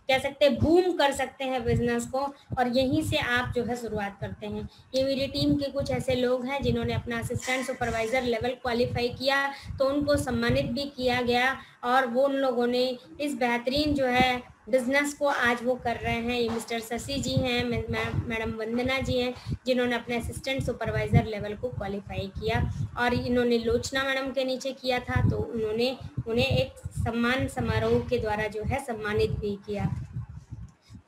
कह सकते हैं बूम कर सकते हैं बिजनेस को, और यहीं से आप जो है शुरुआत करते हैं। ये मेरी टीम के कुछ ऐसे लोग हैं जिन्होंने अपना असिस्टेंट सुपरवाइजर लेवल क्वालिफाई किया, तो उनको सम्मानित भी किया गया, और वो उन लोगों ने इस बेहतरीन जो है बिजनेस को आज वो कर रहे हैं। ये मिस्टर शशि जी हैं, मैडम वंदना जी हैं, जिन्होंने अपने असिस्टेंट सुपरवाइजर लेवल को क्वालिफाई किया, और इन्होंने लोचना मैडम के नीचे किया था, तो उन्होंने उन्हें एक सम्मान समारोह के द्वारा जो है सम्मानित भी किया।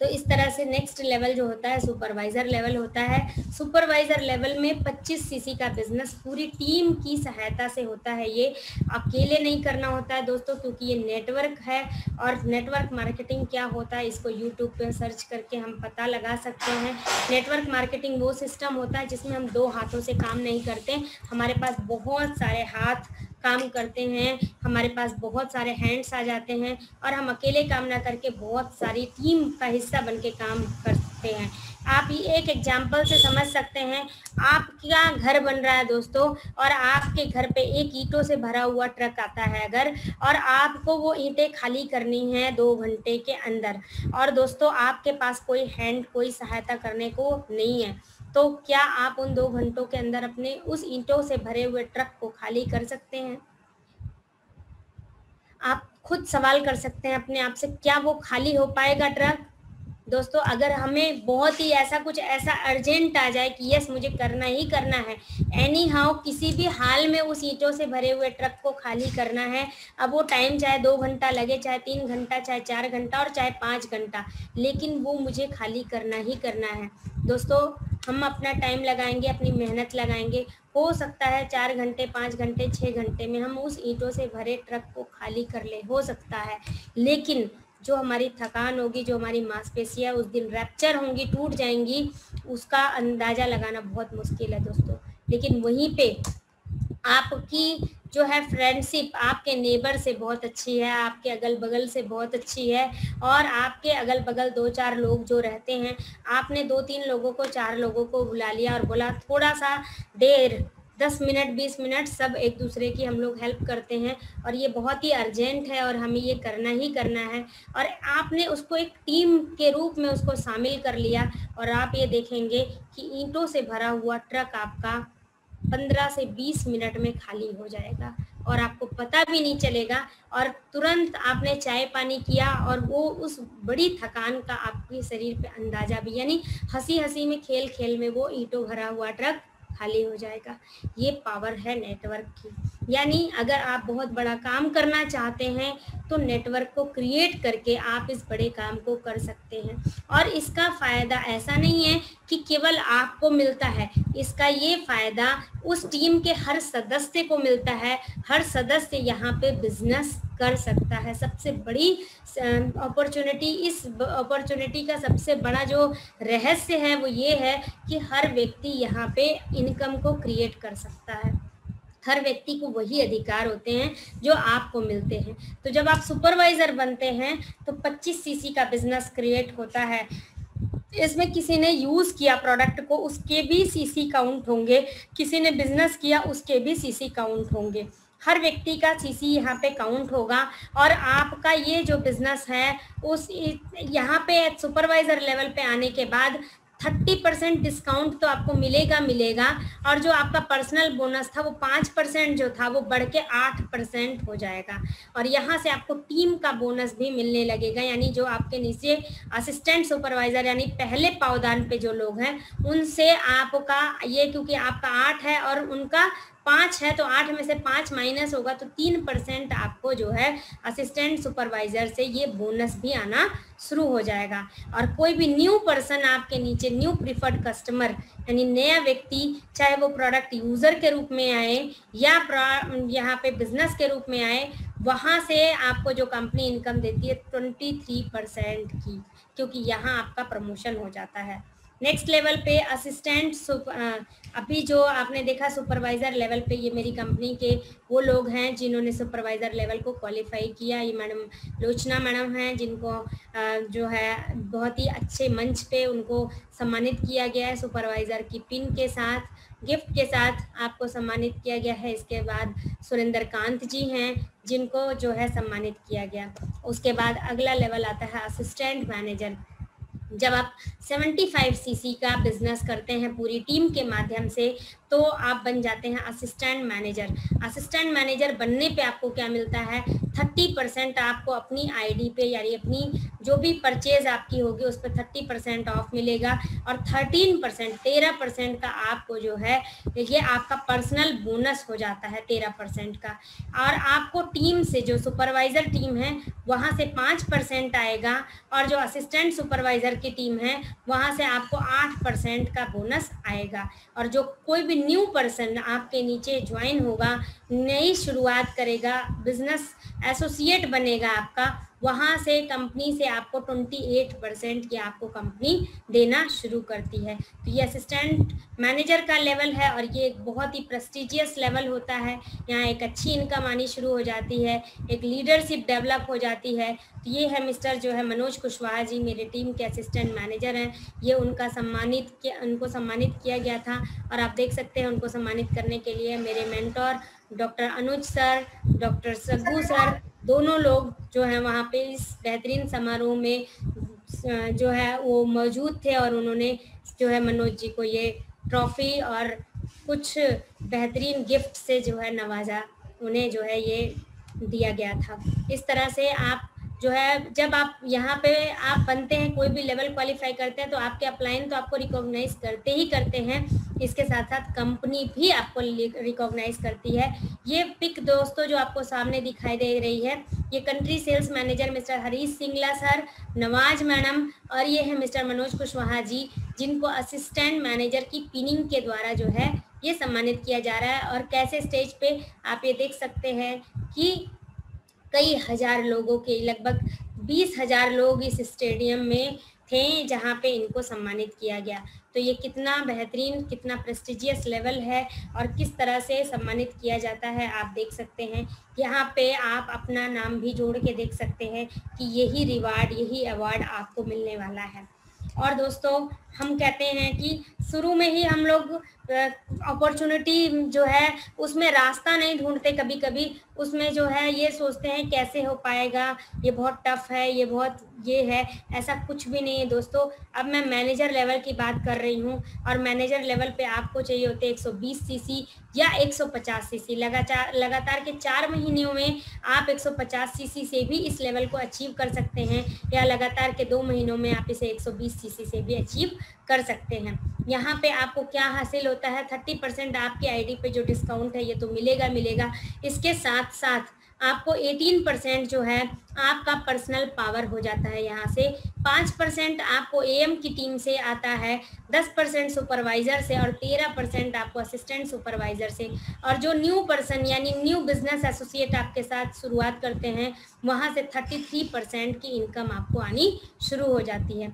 तो इस तरह से नेक्स्ट लेवल जो होता है सुपरवाइजर लेवल होता है। सुपरवाइजर लेवल में 25 सीसी का बिजनेस पूरी टीम की सहायता से होता है। ये अकेले नहीं करना होता है दोस्तों, क्योंकि ये नेटवर्क है, और नेटवर्क मार्केटिंग क्या होता है इसको यूट्यूब पे सर्च करके हम पता लगा सकते हैं। नेटवर्क मार्केटिंग वो सिस्टम होता है जिसमें हम 2 हाथों से काम नहीं करते, हमारे पास बहुत सारे हाथ काम करते हैं, हमारे पास बहुत सारे हैंड्स आ जाते हैं, और हम अकेले काम ना करके बहुत सारी टीम का हिस्सा बन के काम करते हैं। आप ये एक एग्जाम्पल से समझ सकते हैं। आपका घर बन रहा है दोस्तों, और आपके घर पे एक ईंटों से भरा हुआ ट्रक आता है अगर, और आपको वो ईंटें खाली करनी है 2 घंटे के अंदर, और दोस्तों आपके पास कोई हैंड, कोई सहायता करने को नहीं है, तो क्या आप उन 2 घंटों के अंदर अपने उस ईंटों से भरे हुए ट्रक को खाली कर सकते हैं? आप खुद सवाल कर सकते हैं अपने आप से, क्या वो खाली हो पाएगा ट्रक? दोस्तों अगर हमें बहुत ही ऐसा कुछ ऐसा अर्जेंट आ जाए कि यस मुझे करना ही करना है, एनी हाउ किसी भी हाल में उस ईंटों से भरे हुए ट्रक को खाली करना है, अब वो टाइम चाहे 2 घंटा लगे, चाहे 3 घंटा, चाहे 4 घंटा और चाहे 5 घंटा, लेकिन वो मुझे खाली करना ही करना है। दोस्तों हम अपना टाइम लगाएंगे, अपनी मेहनत लगाएंगे, हो सकता है 4 घंटे, 5 घंटे, 6 घंटे में हम उस ईंटों से भरे ट्रक को खाली कर ले, हो सकता है, लेकिन जो हमारी थकान होगी, जो हमारी मांसपेशियां उस दिन रैप्चर होंगी, टूट जाएंगी, उसका अंदाजा लगाना बहुत मुश्किल है दोस्तों। लेकिन वहीं पे आपकी जो है फ्रेंडशिप आपके नेबर से बहुत अच्छी है, आपके अगल बगल से बहुत अच्छी है, और आपके अगल बगल 2-4 लोग जो रहते हैं, आपने 2-3 लोगों को, 4 लोगों को बुला लिया और बोला थोड़ा सा देर 10 मिनट 20 मिनट सब एक दूसरे की हम लोग हेल्प करते हैं, और ये बहुत ही अर्जेंट है और हमें ये करना ही करना है, और आपने उसको एक टीम के रूप में उसको शामिल कर लिया, और आप ये देखेंगे कि ईंटों से भरा हुआ ट्रक आपका 15 से 20 मिनट में खाली हो जाएगा, और आपको पता भी नहीं चलेगा, और तुरंत आपने चाय पानी किया, और वो उस बड़ी थकान का आपके शरीर पे अंदाजा भी, यानी हंसी हंसी में, खेल खेल में वो ईंटों भरा हुआ ट्रक खाली हो जाएगा। ये पावर है नेटवर्क की। यानी अगर आप बहुत बड़ा काम करना चाहते हैं तो नेटवर्क को क्रिएट करके आप इस बड़े काम को कर सकते हैं, और इसका फ़ायदा ऐसा नहीं है कि केवल आपको मिलता है, इसका ये फ़ायदा उस टीम के हर सदस्य को मिलता है। हर सदस्य यहाँ पे बिजनेस कर सकता है। सबसे बड़ी अपॉर्चुनिटी, इस अपॉर्चुनिटी का सबसे बड़ा जो रहस्य है वो ये है कि हर व्यक्ति यहाँ पे इनकम को क्रिएट कर सकता है। हर व्यक्ति को वही अधिकार होते हैं जो आपको मिलते हैं। तो जब आप सुपरवाइजर बनते हैं तो 25 सीसी का बिजनेस क्रिएट होता है। इसमें किसी ने यूज किया प्रोडक्ट को, उसके भी सीसी काउंट होंगे, किसी ने बिजनेस किया उसके भी सीसी काउंट होंगे। हर व्यक्ति का सीसी यहाँ पे काउंट होगा, और आपका ये जो बिजनेस है उस यहाँ पे सुपरवाइजर लेवल पे आने के बाद 30% डिस्काउंट तो आपको मिलेगा, और जो आपका पर्सनल बोनस था वो 5% जो था वो बढ़ के 8% हो जाएगा, और यहाँ से आपको टीम का बोनस भी मिलने लगेगा। यानी जो आपके नीचे असिस्टेंट सुपरवाइजर यानी पहले पावदान पे जो लोग हैं उनसे आपका ये, क्योंकि आपका 8 है और उनका 5 है, तो 8 में से 5 माइनस होगा, तो 3% आपको जो है असिस्टेंट सुपरवाइजर से ये बोनस भी आना शुरू हो जाएगा। और कोई भी न्यू पर्सन आपके नीचे, न्यू प्रिफर्ड कस्टमर यानी नया व्यक्ति, चाहे वो प्रोडक्ट यूजर के रूप में आए या यहाँ पे बिजनेस के रूप में आए, वहाँ से आपको जो कंपनी इनकम देती है 23% की, क्योंकि यहाँ आपका प्रमोशन हो जाता है। नेक्स्ट लेवल पे असिस्टेंट, अभी जो आपने देखा सुपरवाइजर लेवल पे, ये मेरी कंपनी के वो लोग हैं जिन्होंने सुपरवाइजर लेवल को क्वालिफाई किया। ये मैडम लोचना मैडम हैं, जिनको जो है बहुत ही अच्छे मंच पे उनको सम्मानित किया गया है। सुपरवाइजर की पिन के साथ, गिफ्ट के साथ आपको सम्मानित किया गया है। इसके बाद सुरेंद्र कांत जी हैं जिनको जो है सम्मानित किया गया। उसके बाद अगला लेवल आता है असिस्टेंट मैनेजर। जब आप 75 सीसी का बिजनेस करते हैं पूरी टीम के माध्यम से, तो आप बन जाते हैं असिस्टेंट मैनेजर। असिस्टेंट मैनेजर बनने पे आपको क्या मिलता है, 30% आपको अपनी आईडी पे, यानी अपनी जो भी परचेज आपकी होगी उस पर 30% ऑफ मिलेगा, और 13% का आपको जो है ये आपका पर्सनल बोनस हो जाता है 13% का। और आपको टीम से, जो सुपरवाइजर टीम है वहाँ से 5% आएगा, और जो असिस्टेंट सुपरवाइजर की टीम है वहाँ से आपको 8% का बोनस आएगा। और जो कोई भी न्यू पर्सन आपके नीचे ज्वाइन होगा, नई शुरुआत करेगा, बिजनेस एसोसिएट बनेगा आपका, वहाँ से कंपनी से आपको 28% की आपको कंपनी देना शुरू करती है। तो ये असिस्टेंट मैनेजर का लेवल है, और ये एक बहुत ही प्रेस्टिजियस लेवल होता है। यहाँ एक अच्छी इनकम आनी शुरू हो जाती है, एक लीडरशिप डेवलप हो जाती है। तो ये है मिस्टर जो है मनोज कुशवाहा जी, मेरे टीम के असिस्टेंट मैनेजर हैं। ये उनको सम्मानित किया गया था, और आप देख सकते हैं उनको सम्मानित करने के लिए मेरे मेंटोर डॉक्टर अनुज सर, डॉक्टर सग्गू सर, दोनों लोग जो हैं वहाँ पे इस बेहतरीन समारोह में जो है वो मौजूद थे, और उन्होंने जो है मनोज जी को ये ट्रॉफी और कुछ बेहतरीन गिफ्ट से जो है नवाजा, उन्हें जो है ये दिया गया था। इस तरह से आप जो है, जब आप यहाँ पे आप बनते हैं, कोई भी लेवल क्वालिफाई करते हैं, तो आपके अपलाइन तो आपको रिकॉग्नाइज करते ही करते हैं, इसके साथ साथ कंपनी भी आपको रिकॉग्नाइज करती है। ये पिक दोस्तों जो आपको सामने दिखाई दे रही है, ये country sales manager mister Harish Singla sir, Nawaz madam, और ये है मिस्टर मनोज कुशवाहा जी, जिनको असिस्टेंट मैनेजर की पिनिंग के द्वारा जो है ये सम्मानित किया जा रहा है। और कैसे स्टेज पे आप ये देख सकते हैं कि कई हजार लोगों के, लगभग 20,000 लोग इस स्टेडियम में थे जहां पे इनको सम्मानित किया गया। तो ये कितना बेहतरीन, कितना प्रेस्टिजियस लेवल है, और किस तरह से सम्मानित किया जाता है आप देख सकते हैं। यहाँ पे आप अपना नाम भी जोड़ के देख सकते हैं कि यही रिवार्ड, यही अवार्ड आपको मिलने वाला है। और दोस्तों हम कहते हैं कि शुरू में ही हम लोग अपॉर्चुनिटी जो है उसमें रास्ता नहीं ढूंढते, कभी कभी उसमें जो है ये सोचते हैं कैसे हो पाएगा, ये बहुत टफ है, ये बहुत ये है। ऐसा कुछ भी नहीं है दोस्तों। अब मैं मैनेजर लेवल की बात कर रही हूँ, और मैनेजर लेवल पे आपको चाहिए होते 120 सीसी या 150 सीसी। लगातार के 4 महीनों में आप 150 सीसी से भी इस लेवल को अचीव कर सकते हैं, या लगातार के 2 महीनों में आप इसे 120 सीसी से भी अचीव कर सकते हैं। यहाँ पे आपको क्या हासिल होता है, 30% आपकी आईडी पे जो डिस्काउंट है ये तो मिलेगा। इसके साथ साथ आपको 18% जो है आपका पर्सनल पावर हो जाता है। यहाँ से 5% आपको एएम की टीम से आता है, 10% सुपरवाइजर से, और 13% आपको असिस्टेंट सुपरवाइजर से। और जो न्यू पर्सन यानी न्यू बिजनेस एसोसिएट आपके साथ शुरुआत करते हैं, वहाँ से 33% की इनकम आपको आनी शुरू हो जाती है।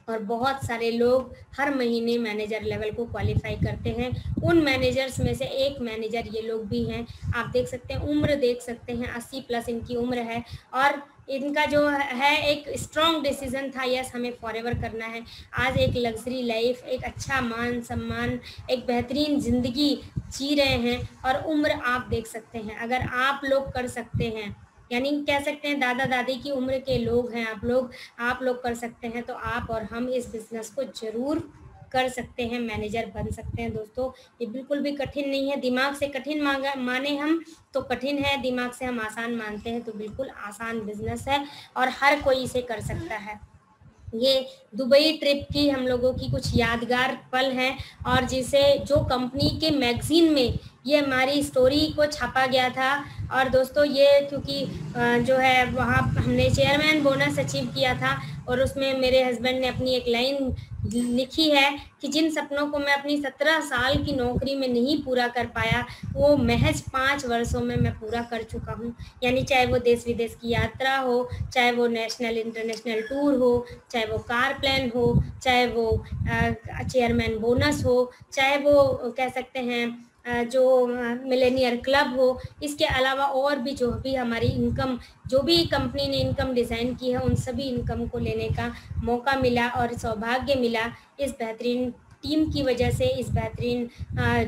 और बहुत सारे लोग हर महीने मैनेजर लेवल को क्वालिफाई करते हैं। उन मैनेजर्स में से एक मैनेजर ये लोग भी हैं। आप देख सकते हैं, उम्र देख सकते हैं, 80+ इनकी उम्र है, और इनका जो है एक स्ट्रॉन्ग डिसीजन था, यस हमें फॉरएवर करना है। आज एक लग्जरी लाइफ, एक अच्छा मान सम्मान, एक बेहतरीन ज़िंदगी जी रहे हैं, और उम्र आप देख सकते हैं। अगर आप लोग कर सकते हैं, यानी कह सकते हैं दादा दादी की उम्र के लोग हैं आप लोग कर सकते हैं, तो आप और हम इस बिजनेस को जरूर कर सकते हैं, मैनेजर बन सकते हैं। दोस्तों ये बिल्कुल भी कठिन नहीं है। दिमाग से कठिन माने हम तो कठिन है, दिमाग से हम आसान मानते हैं तो बिल्कुल आसान बिजनेस है, और हर कोई इसे कर सकता है। ये दुबई ट्रिप की हम लोगों की कुछ यादगार पल हैं, और जिसे जो कंपनी के मैगजीन में ये हमारी स्टोरी को छापा गया था। और दोस्तों ये क्योंकि जो है वहाँ हमने चेयरमैन बोनस अचीव किया था, और उसमें मेरे हस्बैंड ने अपनी एक लाइन लिखी है कि जिन सपनों को मैं अपनी 17 साल की नौकरी में नहीं पूरा कर पाया, वो महज 5 वर्षों में मैं पूरा कर चुका हूँ। यानी चाहे वो देश विदेश की यात्रा हो, चाहे वो नेशनल इंटरनेशनल टूर हो, चाहे वो कार प्लान हो, चाहे वो चेयरमैन बोनस हो, चाहे वो कह सकते हैं जो मिलेनियर क्लब हो, इसके अलावा और भी जो भी हमारी इनकम, जो भी कंपनी ने इनकम डिज़ाइन की है, उन सभी इनकम को लेने का मौका मिला और सौभाग्य मिला इस बेहतरीन टीम की वजह से, इस बेहतरीन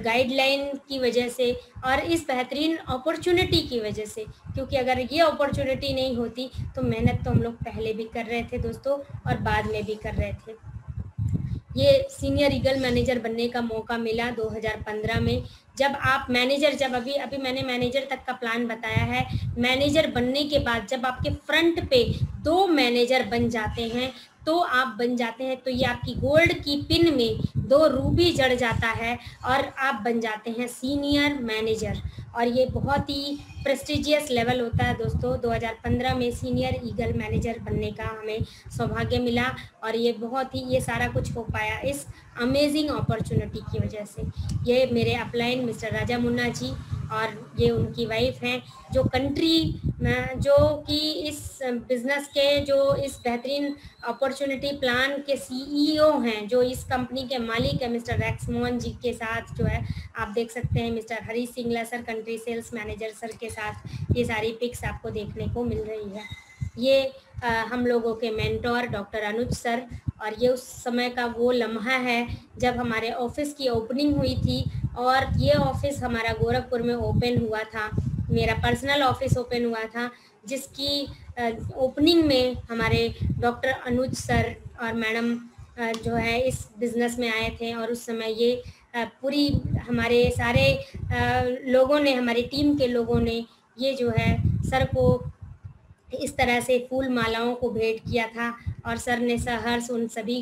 गाइडलाइन की वजह से और इस बेहतरीन अपॉर्चुनिटी की वजह से। क्योंकि अगर ये अपॉर्चुनिटी नहीं होती तो मेहनत तो हम लोग पहले भी कर रहे थे दोस्तों और बाद में भी कर रहे थे। ये सीनियर ईगल मैनेजर बनने का मौका मिला 2015 में। जब आप मैनेजर, जब अभी मैंने मैनेजर तक का प्लान बताया है, मैनेजर बनने के बाद जब आपके फ्रंट पे 2 मैनेजर बन जाते हैं तो आप बन जाते हैं, तो ये आपकी गोल्ड की पिन में 2 रूबी जड़ जाता है और आप बन जाते हैं सीनियर मैनेजर। और ये बहुत ही प्रेस्टिजियस लेवल होता है दोस्तों। 2015 में सीनियर ईगल मैनेजर बनने का हमें सौभाग्य मिला और ये बहुत ही, ये सारा कुछ हो पाया इस अमेजिंग अपॉर्चुनिटी की वजह से। ये मेरे अपलाइन मिस्टर राजा मुन्ना जी और ये उनकी वाइफ हैं, जो कंट्री में, जो कि इस बिज़नेस के, जो इस बेहतरीन अपॉर्चुनिटी प्लान के सीईओ हैं, जो इस कंपनी के मालिक है मिस्टर रैक्स मोहन जी के साथ जो है आप देख सकते हैं mister Harish Singla sir, country sales manager sir के साथ ये सारी पिक्स आपको देखने को मिल रही है। ये हम लोगों के मेंटोर डॉक्टर अनुज सर, और ये उस समय का वो लम्हा है जब हमारे ऑफिस की ओपनिंग हुई थी और ये ऑफिस हमारा गोरखपुर में ओपन हुआ था, मेरा पर्सनल ऑफिस ओपन हुआ था, जिसकी ओपनिंग में हमारे डॉक्टर अनुज सर और मैडम जो है इस बिज़नेस में आए थे। और उस समय ये पूरी हमारे सारे लोगों ने, हमारी टीम के लोगों ने ये जो है सर को इस तरह से फूल मालाओं को भेंट किया था और सर ने सहर्ष उन सभी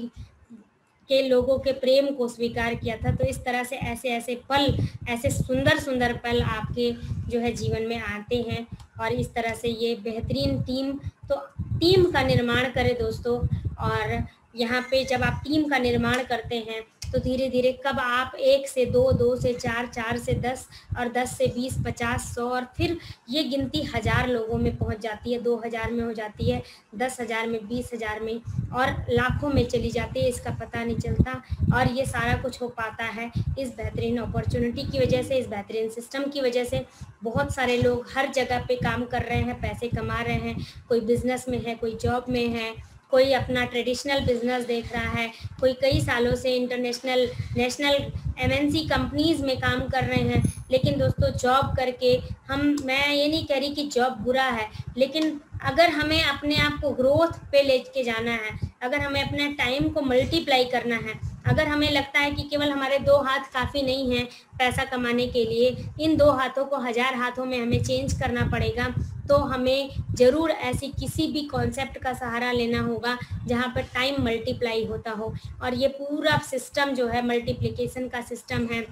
के लोगों के प्रेम को स्वीकार किया था। तो इस तरह से ऐसे ऐसे पल, ऐसे सुंदर सुंदर पल आपके जो है जीवन में आते हैं और इस तरह से ये बेहतरीन टीम, तो टीम का निर्माण करें दोस्तों। और यहाँ पे जब आप टीम का निर्माण करते हैं तो धीरे धीरे कब आप 1 से 2, 2 से 4, 4 से 10 और 10 से 20, 50, 100 और फिर ये गिनती 1000 लोगों में पहुंच जाती है, 2000 में हो जाती है, 10,000 में, 20,000 में और लाखों में चली जाती है, इसका पता नहीं चलता। और ये सारा कुछ हो पाता है इस बेहतरीन अपॉर्चुनिटी की वजह से, इस बेहतरीन सिस्टम की वजह से। बहुत सारे लोग हर जगह पे काम कर रहे हैं, पैसे कमा रहे हैं, कोई बिजनेस में है, कोई जॉब में है, कोई अपना ट्रेडिशनल बिजनेस देख रहा है, कोई कई सालों से इंटरनेशनल, नेशनल एमएनसी कंपनीज़ में काम कर रहे हैं। लेकिन दोस्तों जॉब करके मैं ये नहीं कह रही कि जॉब बुरा है, लेकिन अगर हमें अपने आप को ग्रोथ पे लेके जाना है, अगर हमें अपने टाइम को मल्टीप्लाई करना है, अगर हमें लगता है कि केवल हमारे 2 हाथ काफ़ी नहीं हैं पैसा कमाने के लिए, इन 2 हाथों को 1000 हाथों में हमें चेंज करना पड़ेगा, तो हमें ज़रूर ऐसी किसी भी कॉन्सेप्ट का सहारा लेना होगा जहाँ पर टाइम मल्टीप्लाई होता हो। और ये पूरा सिस्टम जो है मल्टीप्लिकेशन का सिस्टम है,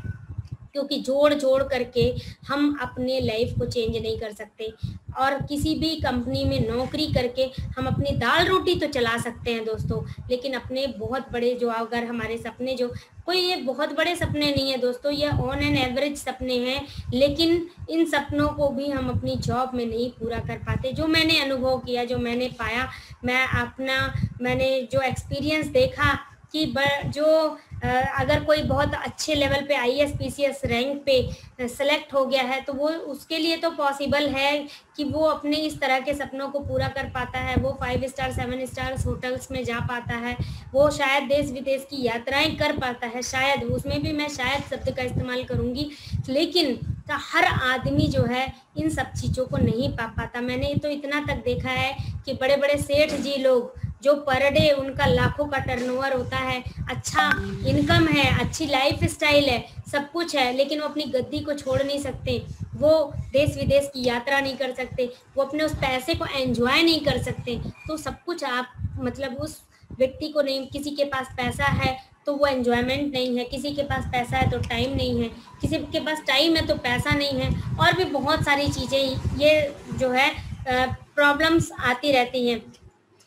क्योंकि जोड़ जोड़ करके हम अपने लाइफ को चेंज नहीं कर सकते। और किसी भी कंपनी में नौकरी करके हम अपनी दाल रोटी तो चला सकते हैं दोस्तों, लेकिन अपने बहुत बड़े जो, अगर हमारे सपने जो, कोई ये बहुत बड़े सपने नहीं है दोस्तों, ये ऑन एन एवरेज सपने हैं, लेकिन इन सपनों को भी हम अपनी जॉब में नहीं पूरा कर पाते। जो मैंने अनुभव किया, जो मैंने पाया, मैंने जो एक्सपीरियंस देखा कि जो अगर कोई बहुत अच्छे लेवल पे IAS PCS रैंक पे सेलेक्ट हो गया है तो वो, उसके लिए तो पॉसिबल है कि वो अपने इस तरह के सपनों को पूरा कर पाता है, वो 5 स्टार 7 स्टार्स होटल्स में जा पाता है, वो शायद देश विदेश की यात्राएं कर पाता है, शायद, उसमें भी मैं शायद शब्द का इस्तेमाल करूंगी, लेकिन हर आदमी जो है इन सब चीज़ों को नहीं पा पाता। मैंने तो इतना तक देखा है कि बड़े बड़े सेठ जी लोग जो पर डे उनका लाखों का टर्नओवर होता है, अच्छा इनकम है, अच्छी लाइफ स्टाइल है, सब कुछ है, लेकिन वो अपनी गद्दी को छोड़ नहीं सकते, वो देश विदेश की यात्रा नहीं कर सकते, वो अपने उस पैसे को एंजॉय नहीं कर सकते। तो सब कुछ आप, मतलब उस व्यक्ति को नहीं, किसी के पास पैसा है तो वो एंजॉयमेंट नहीं है, किसी के पास पैसा है तो टाइम नहीं है, किसी के पास टाइम है तो पैसा नहीं है, और भी बहुत सारी चीज़ें ये जो है प्रॉब्लम्स आती रहती हैं।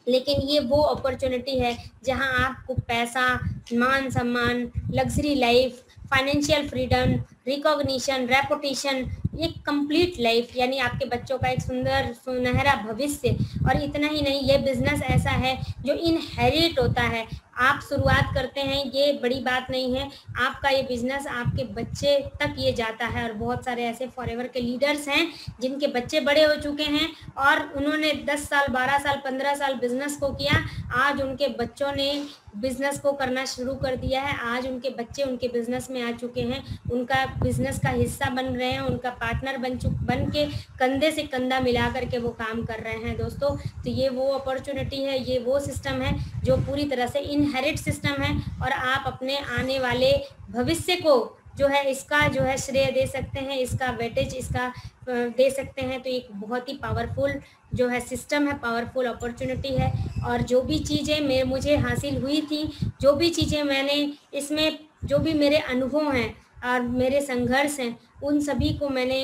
लेकिन ये वो अपॉर्चुनिटी है जहां आपको पैसा, मान सम्मान, luxury life, financial freedom, recognition, reputation, एक कंप्लीट लाइफ, यानी आपके बच्चों का एक सुंदर सुनहरा भविष्य। और इतना ही नहीं, ये बिजनेस ऐसा है जो इनहेरिट होता है। आप शुरुआत करते हैं, ये बड़ी बात नहीं है, आपका ये बिजनेस आपके बच्चे तक ये जाता है। और बहुत सारे ऐसे फॉरएवर के लीडर्स हैं जिनके बच्चे बड़े हो चुके हैं और उन्होंने 10 साल, 12 साल, 15 साल बिजनेस को किया, आज उनके बच्चों ने बिजनेस को करना शुरू कर दिया है, आज उनके बच्चे उनके बिजनेस में आ चुके हैं, उनका बिजनेस का हिस्सा बन रहे हैं, उनका पार्टनर बन के कंधे से कंधा मिला करके वो काम कर रहे हैं दोस्तों। तो ये वो अपॉर्चुनिटी है, ये वो सिस्टम है जो पूरी तरह से इनहेरिट सिस्टम है, और आप अपने आने वाले भविष्य को जो है इसका जो है श्रेय दे सकते हैं, इसका वेटेज इसका दे सकते हैं। तो एक बहुत ही पावरफुल जो है सिस्टम है, पावरफुल अपॉर्चुनिटी है। और जो भी चीज़ें मुझे हासिल हुई थी, जो भी चीज़ें मैंने इसमें, जो भी मेरे अनुभव हैं और मेरे संघर्ष हैं, उन सभी को मैंने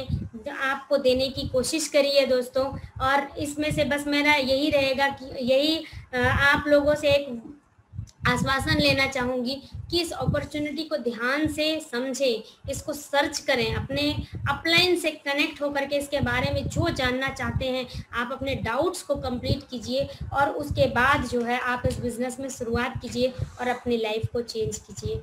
आपको देने की कोशिश करी है दोस्तों। और इसमें से बस मेरा यही रहेगा कि यही आप लोगों से एक आश्वासन लेना चाहूँगी कि इस अपॉर्चुनिटी को ध्यान से समझें, इसको सर्च करें, अपने अपलाइन से कनेक्ट होकर के इसके बारे में जो जानना चाहते हैं आप अपने डाउट्स को कंप्लीट कीजिए, और उसके बाद जो है आप इस बिज़नेस में शुरुआत कीजिए और अपनी लाइफ को चेंज कीजिए।